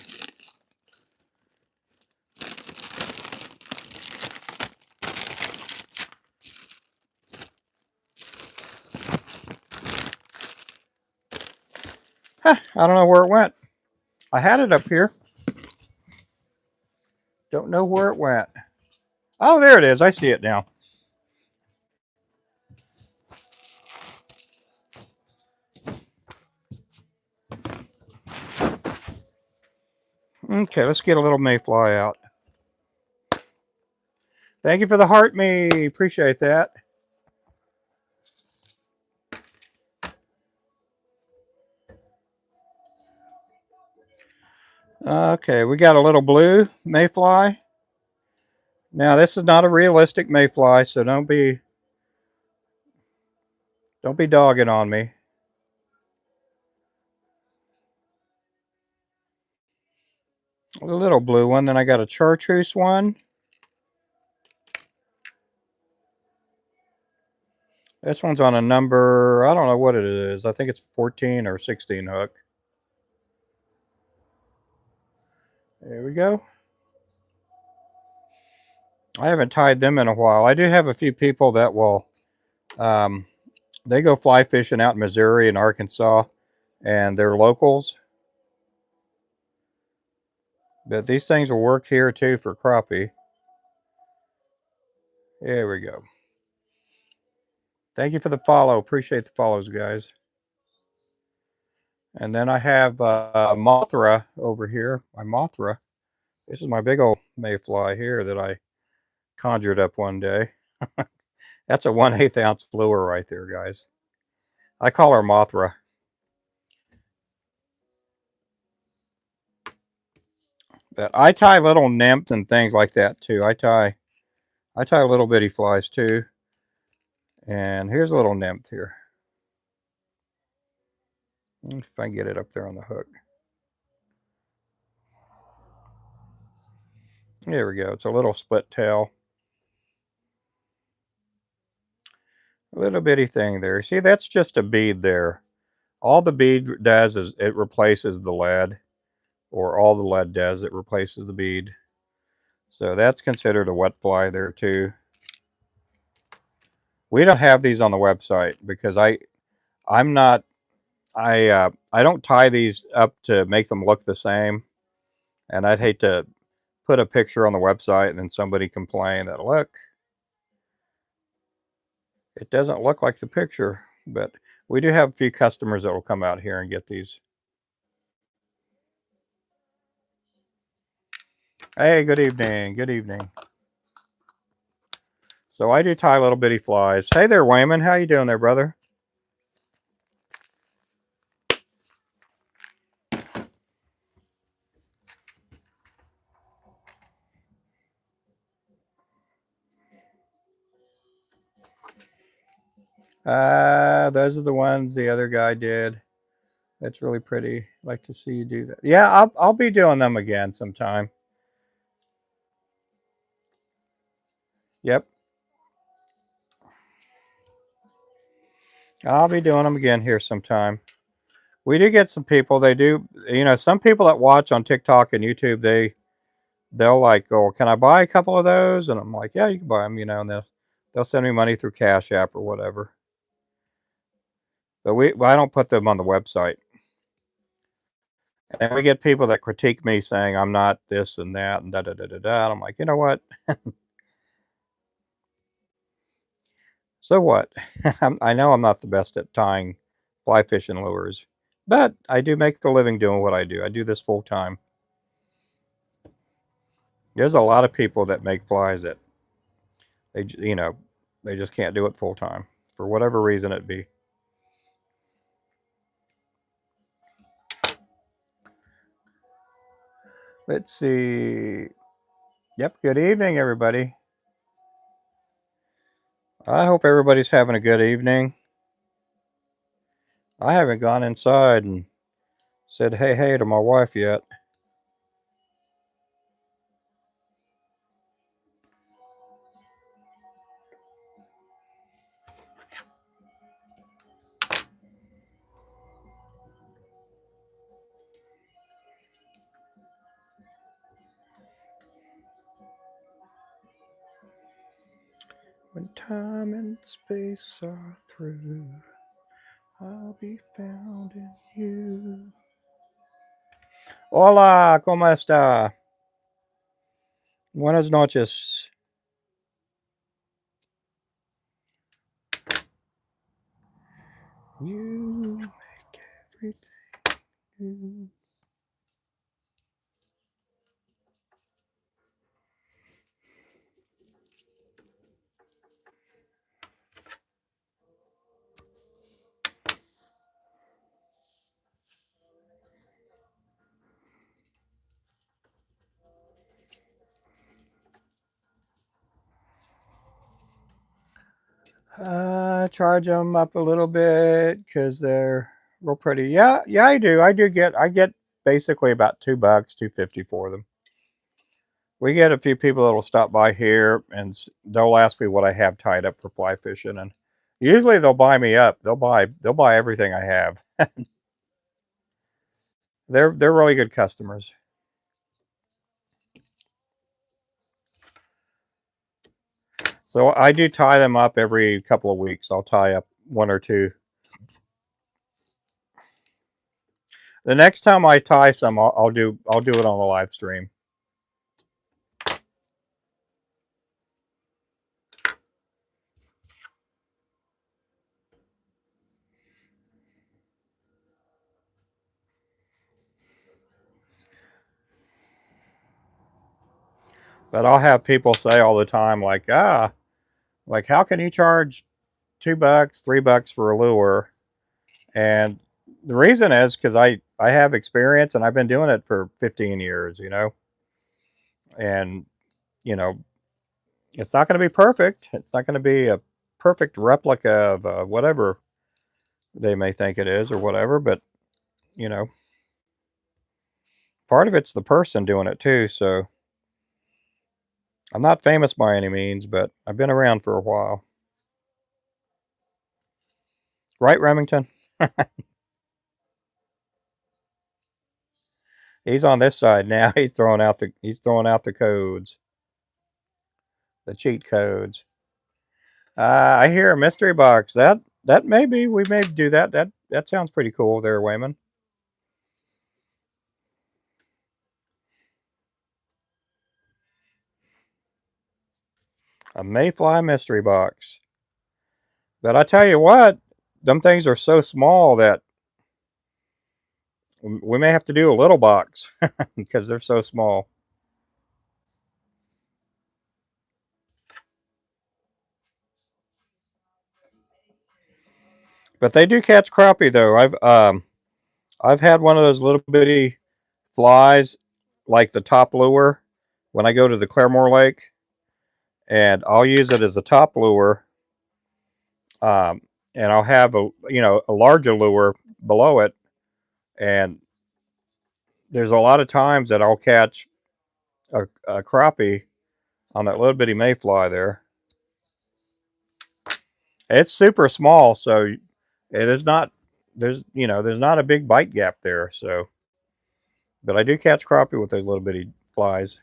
Huh, I don't know where it went. I had it up here. Don't know where it went. Oh, there it is. I see it now. Okay, let's get a little mayfly out. Thank you for the heart me. Appreciate that. Okay, we got a little blue mayfly. Now, this is not a realistic mayfly, so don't be dogging on me. A little blue one. Then I got a chartreuse one. This one's on a number, I don't know what it is. I think it's 14 or 16 hook. There we go. I haven't tied them in a while. I do have a few people that will, they go fly fishing out in Missouri and Arkansas, and they're locals. But these things will work here too for crappie. There we go. Thank you for the follow. Appreciate the follows, guys. And then I have Mothra over here. My Mothra. This is my big old mayfly here that I conjured up one day. That's a 1/8 ounce lure right there, guys. I call her Mothra. But I tie little nymphs and things like that too. I tie little bitty flies too. And here's a little nymph here. If I can get it up there on the hook. There we go. It's a little split tail. A little bitty thing there. See, that's just a bead there. All the bead does is it replaces the lead, or all the lead does, it replaces the bead. So that's considered a wet fly there too. We don't have these on the website because I'm not I don't tie these up to make them look the same, and I'd hate to put a picture on the website and then somebody complain that, look, it doesn't look like the picture. But we do have a few customers that will come out here and get these. Hey, good evening. Good evening. So I do tie little bitty flies. Hey there, Wayman. How you doing there, brother? Those are the ones the other guy did. That's really pretty. Like to see you do that. Yeah, I'll be doing them again sometime. Yep. I'll be doing them again here sometime. We do get some people. They do, some people that watch on TikTok and YouTube. They'll like, oh, can I buy a couple of those? And I'm like, yeah, you can buy them. And they'll send me money through Cash App or whatever. But I don't put them on the website. And we get people that critique me saying I'm not this and that and da da da da da. And I'm like, you know what? So what? I know I'm not the best at tying fly fishing lures, but I do make a living doing what I do. I do this full time. There's a lot of people that make flies that they just can't do it full time for whatever reason it be. Let's see. Yep. Good evening, everybody. I hope everybody's having a good evening. I haven't gone inside and said hey to my wife yet. When time and space are through, I'll be found in you. Hola, ¿cómo está? Buenas noches. You make everything new. Charge them up a little bit because they're real pretty. Yeah, I do. I get basically about $2, 2.50 for them. We get a few people that'll stop by here and they'll ask me what I have tied up for fly fishing, and usually they'll buy me up. They'll buy everything I have. They're really good customers. So I do tie them up every couple of weeks. I'll tie up one or two. The next time I tie some, I'll do it on the live stream. But I'll have people say all the time, like how can you charge $2, $3 for a lure? And the reason is because I have experience and I've been doing it for 15 years, and you know it's not going to be perfect. It's not going to be a perfect replica of whatever they may think it is or whatever, but you know part of it's the person doing it too. So I'm not famous by any means, but I've been around for a while. Right, Remington? He's on this side now. He's throwing out the codes, the cheat codes. I hear a mystery box. That maybe we may do that. That sounds pretty cool there, Wayman. A mayfly mystery box. But I tell you what, them things are so small that we may have to do a little box because they're so small. But they do catch crappie though. I've had one of those little bitty flies like the top lure when I go to the Claremore Lake, and I'll use it as the top lure. Um, and I'll have a larger lure below it, and there's a lot of times that I'll catch a crappie on that little bitty mayfly there. It's super small, so it is not there's not a big bite gap there. So, but I do catch crappie with those little bitty flies.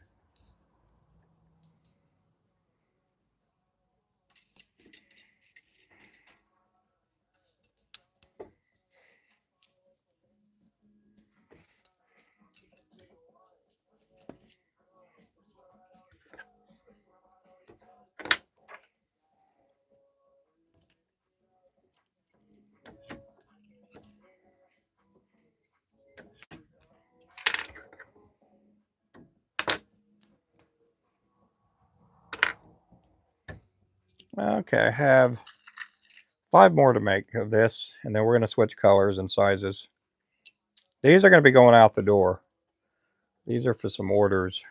Okay, I have 5 more to make of this, and then we're going to switch colors and sizes. These are going to be going out the door. These are for some orders.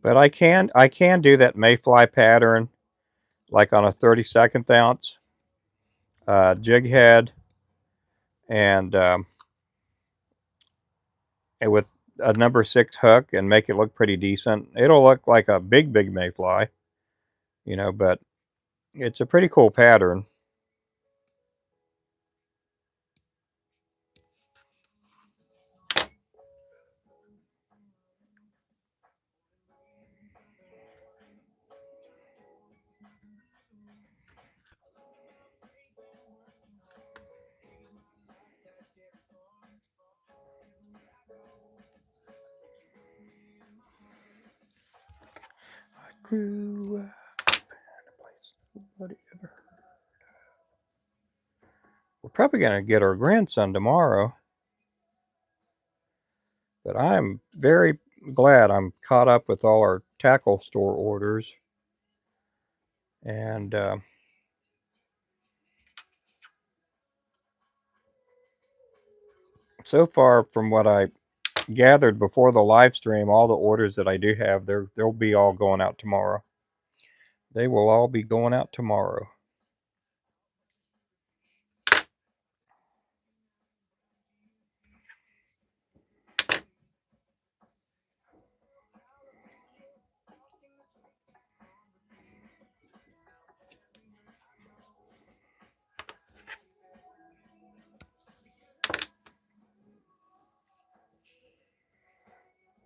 But I can do that mayfly pattern like on a 32nd ounce jig head, and with a number 6 hook, and make it look pretty decent. It'll look like a big mayfly, but it's a pretty cool pattern. I grew up in a place nobody ever heard. We're probably going to get our grandson tomorrow, but I'm very glad I'm caught up with all our tackle store orders. And so far, from what I gathered before the live stream, all the orders that I do have, they'll be all going out tomorrow. They will all be going out tomorrow.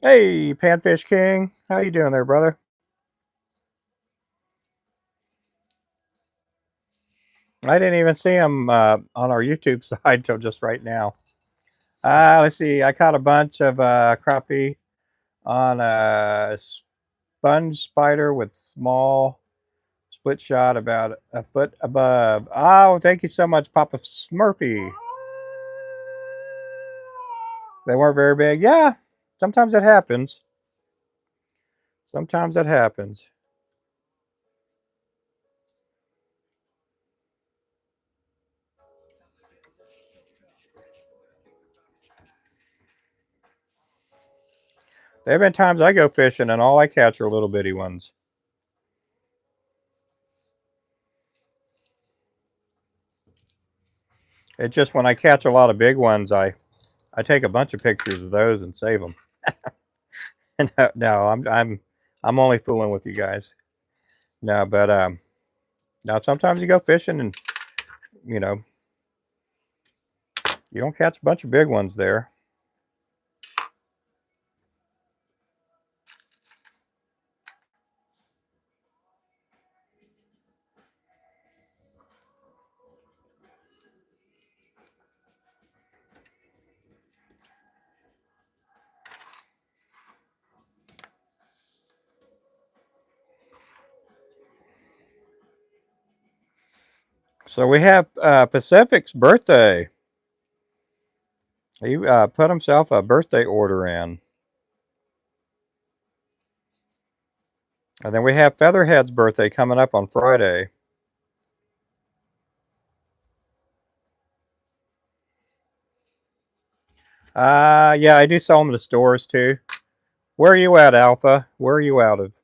Hey, Panfish King, how you doing there, brother? I didn't even see him on our YouTube side till just right now. Let's see. I caught a bunch of crappie on a sponge spider with small split shot about a foot above. Oh, thank you so much, Papa Smurfy. They weren't very big. Yeah, sometimes it happens. Sometimes that happens. There have been times I go fishing and all I catch are little bitty ones. It's just when I catch a lot of big ones, I take a bunch of pictures of those and save them. No, I'm only fooling with you guys. No, but now sometimes you go fishing and you know you don't catch a bunch of big ones there. So we have Pacific's birthday. He put himself a birthday order in. And then we have Featherhead's birthday coming up on Friday. Yeah, I do sell them to stores too. Where are you at, Alpha? Where are you out of?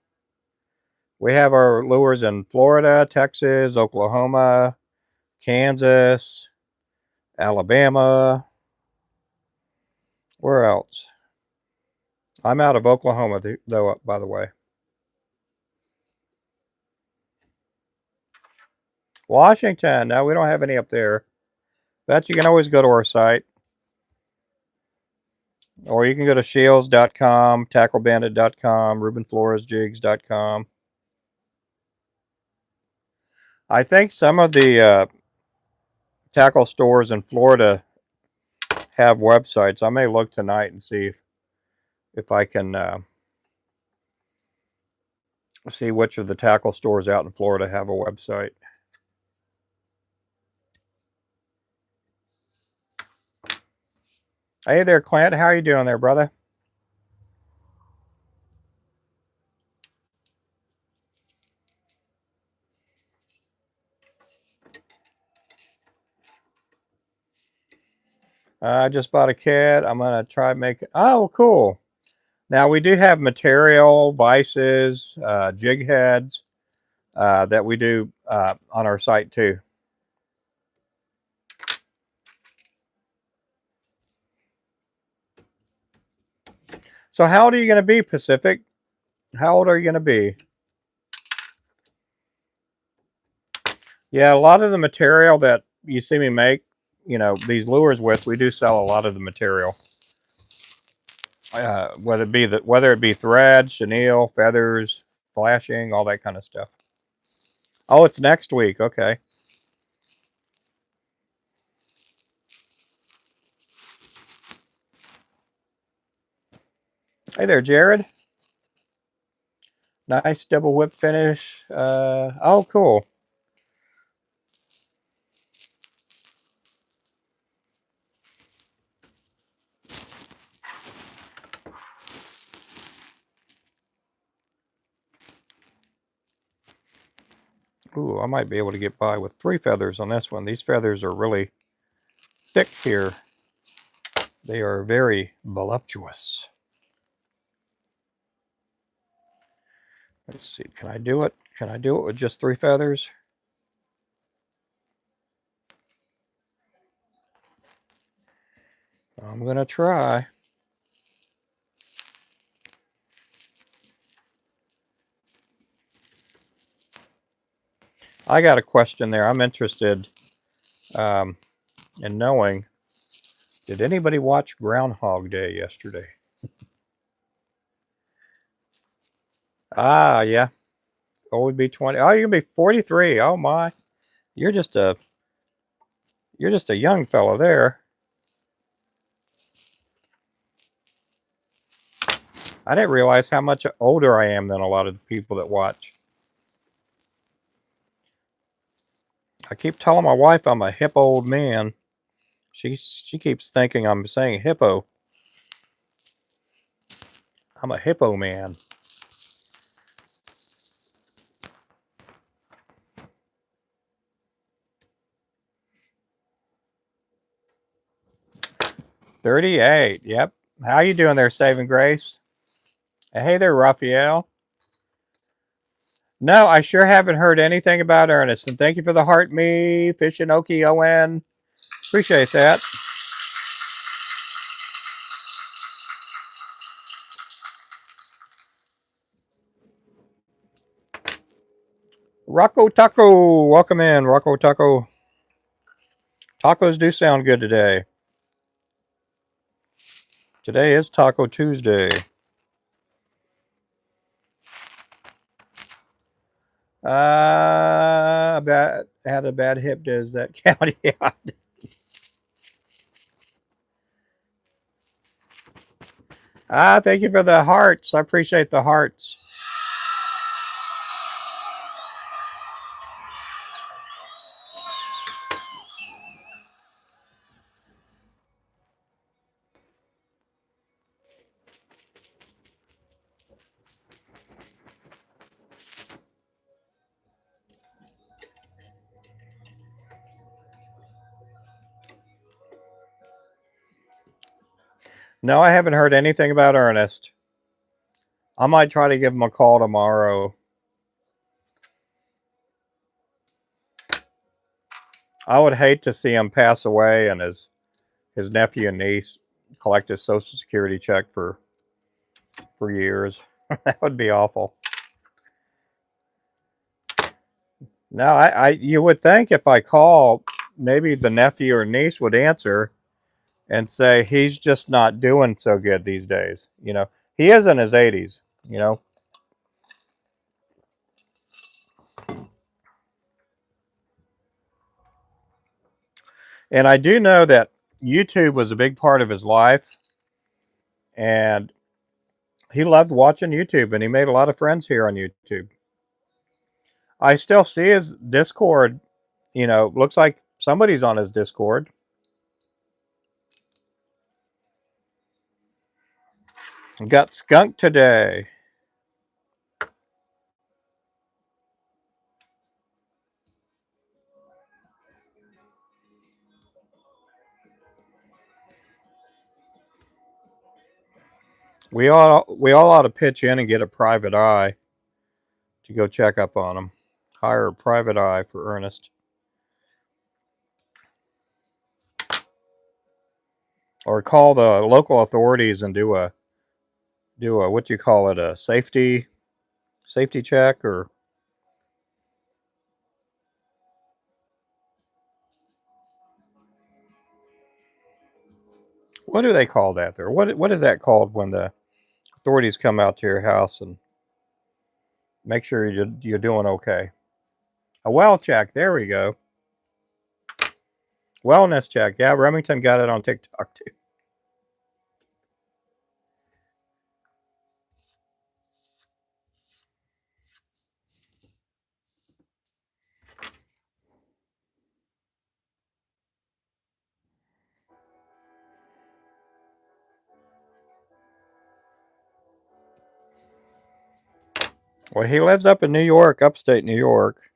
We have our lures in Florida, Texas, Oklahoma, Kansas, Alabama. Where else? I'm out of Oklahoma, though, by the way. Washington. No, we don't have any up there. But you can always go to our site. Or you can go to shields.com, tacklebandit.com, rubenfloresjigs.com. I think some of the tackle stores in Florida have websites. I may look tonight and see if I can see which of the tackle stores out in Florida have a website. Hey there, Clint. How are you doing there, brother? I just bought a kit. I'm going to try making. Oh, cool. Now, we do have material, vices, jig heads that we do on our site too. So, how old are you going to be, Pacific? How old are you going to be? Yeah, a lot of the material that you see me make, these lures with, we do sell a lot of the material. Whether it be thread, chenille, feathers, flashing, all that kind of stuff. Oh, it's next week. Okay. Hey there, Jared. Nice double whip finish. Oh, cool. Ooh, I might be able to get by with 3 feathers on this one. These feathers are really thick here. They are very voluptuous. Let's see. Can I do it? Can I do it with just 3 feathers? I'm going to try. I got a question there. I'm interested in knowing, did anybody watch Groundhog Day yesterday? Ah, yeah. Oh, would be 20. Oh, you're gonna be 43. Oh my. You're just a you're just a young fellow there. I didn't realize how much older I am than a lot of the people that watch. I keep telling my wife I'm a hip old man. She keeps thinking I'm saying hippo. I'm a hippo man. $38. Yep. How you doing there, Saving Grace? Hey there, Raphael. No, I sure haven't heard anything about Ernest. And thank you for the heart, me, Fishinoki, ON. Appreciate that. Rocco Taco, welcome in, Rocco Taco. Tacos do sound good today. Today is Taco Tuesday. Had a bad hip. Does that count? Yeah. Thank you for the hearts. I appreciate the hearts. No, I haven't heard anything about Ernest. I might try to give him a call tomorrow. I would hate to see him pass away and his nephew and niece collect his Social Security check for years. That would be awful. No, you would think if I call, maybe the nephew or niece would answer and say he's just not doing so good these days. He is in his 80s. You know, and I do know that YouTube was a big part of his life, and he loved watching YouTube, and he made a lot of friends here on YouTube. I still see his Discord. Looks like somebody's on his Discord. Got skunked today. We all ought to pitch in and get a private eye to go check up on him. Hire a private eye for Ernest, or call the local authorities and do a what do you call it, a safety check, or what do they call that there? What is that called when the authorities come out to your house and make sure you're doing okay? A well check. There we go. Wellness check. Yeah, Remington got it on TikTok too. Well, he lives up in New York, upstate New York.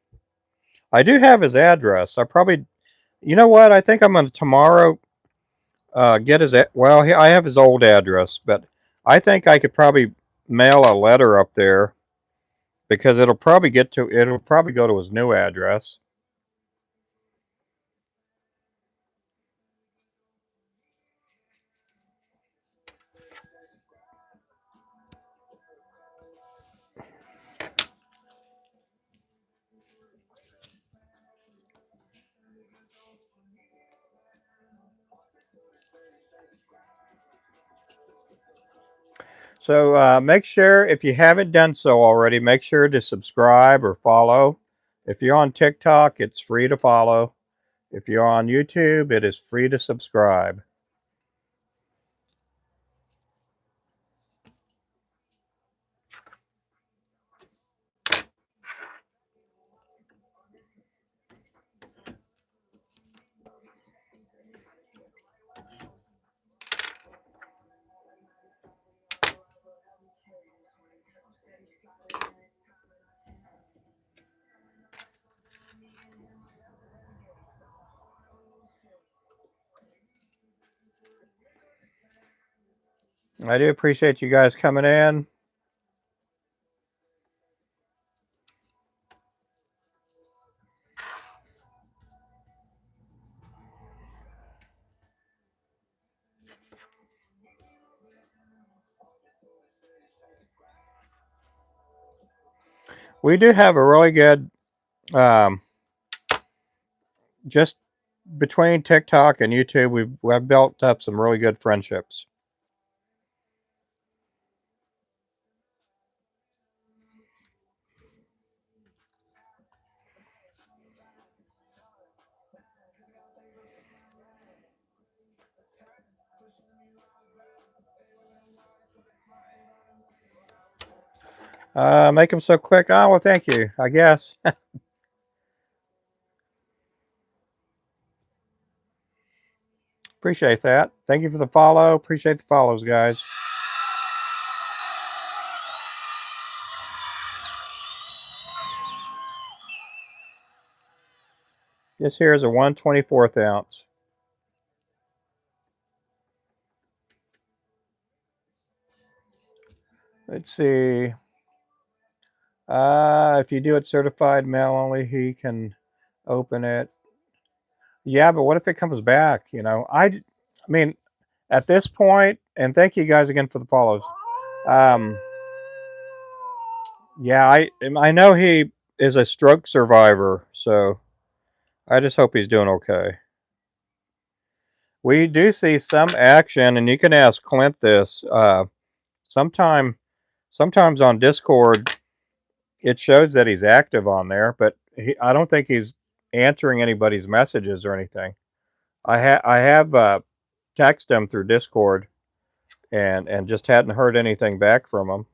I do have his address. I probably, you know what? I think I'm going to tomorrow get his. Well, I have his old address, but I think I could probably mail a letter up there because it'll probably go to his new address. So make sure, if you haven't done so already, make sure to subscribe or follow. If you're on TikTok, it's free to follow. If you're on YouTube, it is free to subscribe. I do appreciate you guys coming in. We do have a really good, um, just between TikTok and YouTube, we've built up some really good friendships. Make them so quick. Oh, well, thank you, I guess. Appreciate that. Thank you for the follow. Appreciate the follows, guys. This here is a 1/24 ounce. Let's see. If you do it certified mail only, he can open it. Yeah, but what if it comes back? You know, I mean, at this point, and thank you guys again for the follows. Um, yeah, I know he is a stroke survivor, so I just hope he's doing okay. We do see some action, and you can ask Clint this. Sometime, sometimes on Discord, it shows that he's active on there, but I don't think he's answering anybody's messages or anything. I have texted him through Discord and just hadn't heard anything back from him.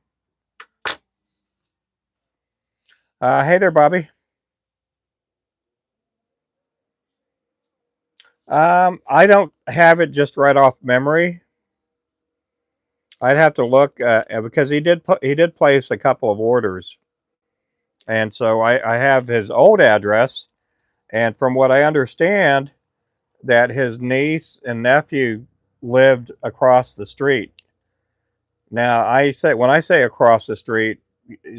Hey there, Bobby. I don't have it just right off memory. I'd have to look because he did place a couple of orders, and so I have his old address. And from what I understand, that his niece and nephew lived across the street. Now, when I say across the street,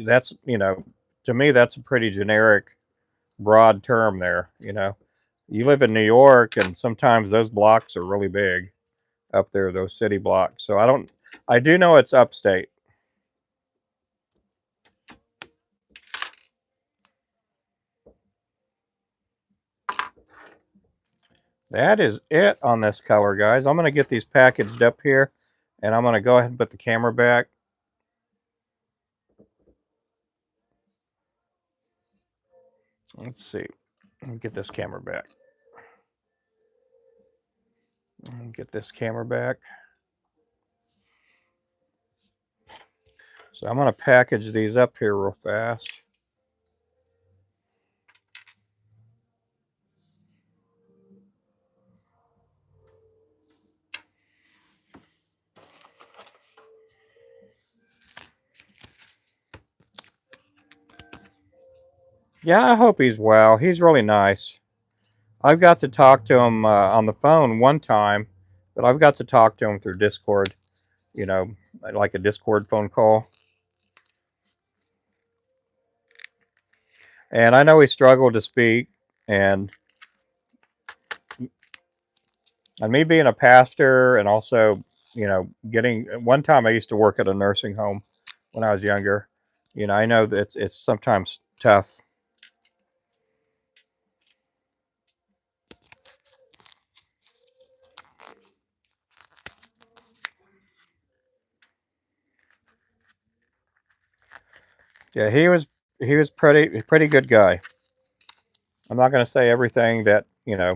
that's, you know, to me that's a pretty generic, broad term there. You know, you live in New York, and sometimes those blocks are really big up there, those city blocks. So I do know it's upstate. That is it on this color, guys. I'm going to get these packaged up here, and I'm going to go ahead and put the camera back. Let's see. Let me get this camera back. Get this camera back. So I'm going to package these up here real fast. Yeah, I hope he's well. He's really nice. I've got to talk to him on the phone one time, but I've got to talk to him through Discord, you know, like a Discord phone call. And I know he struggled to speak, and me being a pastor and also, you know, getting one time I used to work at a nursing home when I was younger. You know, I know that it's sometimes tough. Yeah, he was pretty good guy. I'm not going to say everything that, you know,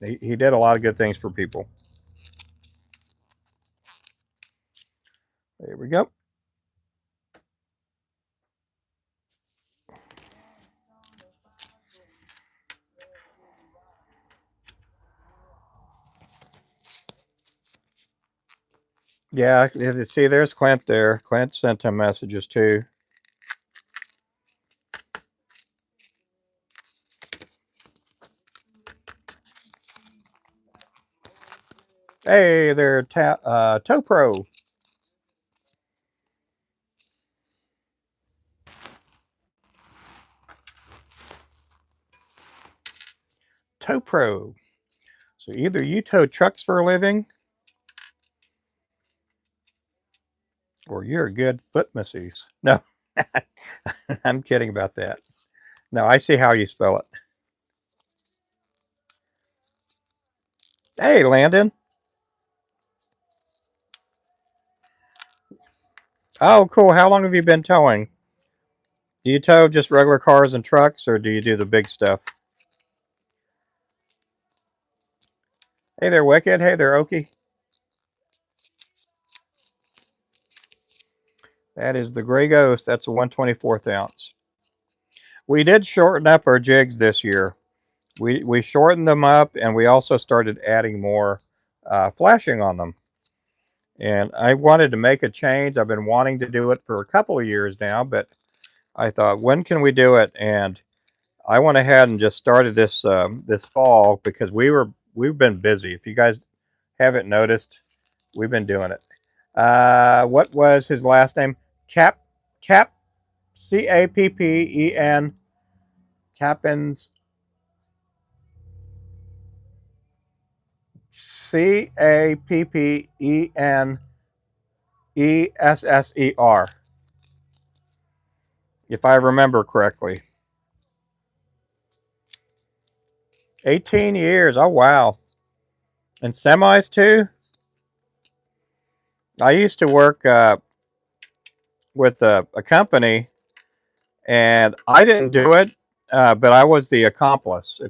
he did a lot of good things for people. There we go. Yeah, see, there's Clint there. Clint sent him messages too. Hey there, ToPro. ToPro. So either you tow trucks for a living, or you're a good foot masseuse. No, I'm kidding about that. No, I see how you spell it. Hey, Landon. Oh, cool. How long have you been towing? Do you tow just regular cars and trucks, or do you do the big stuff? Hey there, Wicked. Hey there, Okie. That is the Gray Ghost. That's a 1/24 ounce. We did shorten up our jigs this year. We shortened them up, and we also started adding more flashing on them. And I wanted to make a change. I've been wanting to do it for a couple of years now, but I thought, when can we do it? And I went ahead and just started this this fall because we've been busy. If you guys haven't noticed, we've been doing it. What was his last name? Cap, Cap, Cappen, Cappens, Cappensesser, if I remember correctly. 18 years. Oh, wow. And semis too? I used to work with a company, and I didn't do it, but I was the accomplice.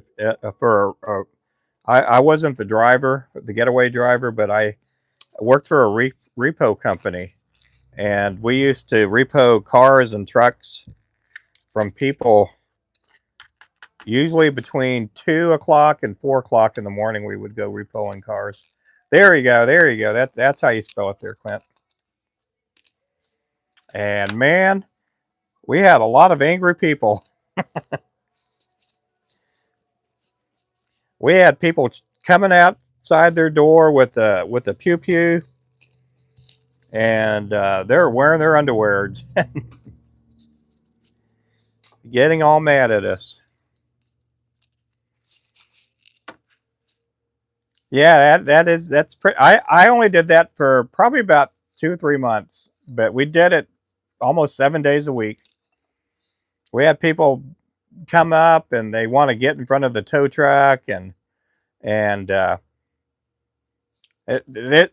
I wasn't the driver, the getaway driver, but I worked for a repo company, and we used to repo cars and trucks from people. Usually between 2 o'clock and 4 o'clock in the morning, we would go repoing cars. There you go. There you go. That's how you spell it there, Clint. And man, we had a lot of angry people. We had people coming outside their door with a pew pew, and they're wearing their underwear, getting all mad at us. Yeah, that's pretty. I only did that for probably about 2 or 3 months, but we did it almost 7 days a week. We had people come up and they want to get in front of the tow truck, and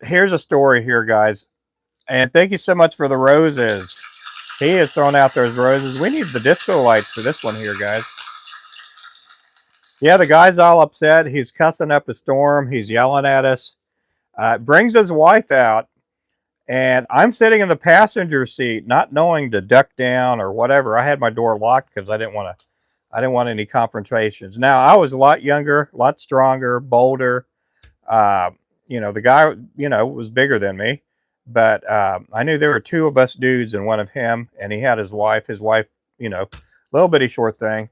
here's a story here, guys. And thank you so much for the roses. He has thrown out those roses. We need the disco lights for this one here, guys. Yeah, the guy's all upset. He's cussing up a storm. He's yelling at us. Brings his wife out, and I'm sitting in the passenger seat, not knowing to duck down or whatever. I had my door locked because I didn't want any confrontations. Now, I was a lot younger, a lot stronger, bolder. The guy, was bigger than me, but I knew there were 2 of us dudes and one of him, and he had his wife. His wife, little bitty short thing.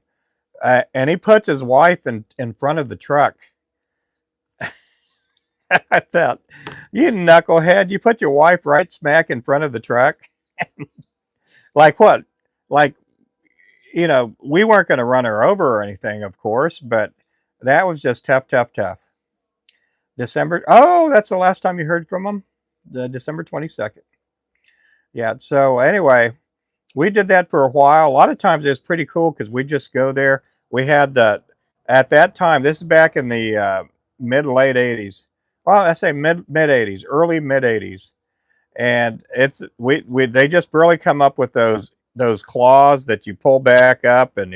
And he puts his wife in front of the truck. I thought, you knucklehead, you put your wife right smack in front of the truck. Like what? Like, we weren't going to run her over or anything, of course, but that was just tough, tough, tough. December. Oh, that's the last time you heard from him? December 22nd. Yeah. So anyway, we did that for a while. A lot of times it was pretty cool because we just go there. We had at that time, this is back in the mid late 80s. Well, I say mid 80s, early mid 80s. And they just barely come up with those claws that you pull back up and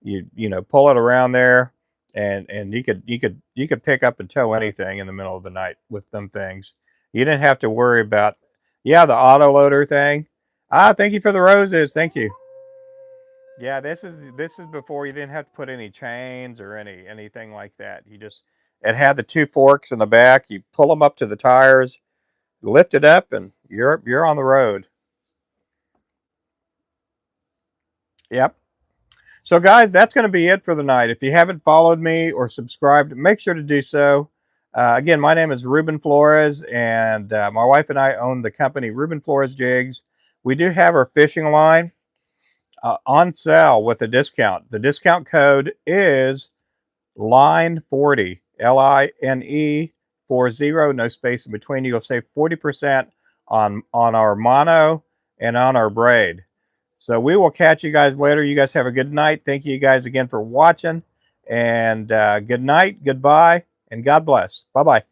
you pull it around there, and you could pick up and tow anything in the middle of the night with them things. You didn't have to worry about the auto loader thing. Thank you for the roses. Thank you. Yeah, this is before you didn't have to put any chains or anything like that. It had the 2 forks in the back. You pull them up to the tires, lift it up, and you're on the road. Yep. So guys, that's going to be it for the night. If you haven't followed me or subscribed, make sure to do so. Again, my name is Ruben Flores, and my wife and I own the company Ruben Flores Jigs. We do have our fishing line on sale with a discount. The discount code is LINE40, LINE 40, no space in between. You'll save 40% on our mono and on our braid. So we will catch you guys later. You guys have a good night. Thank you guys again for watching. And good night, goodbye, and God bless. Bye-bye.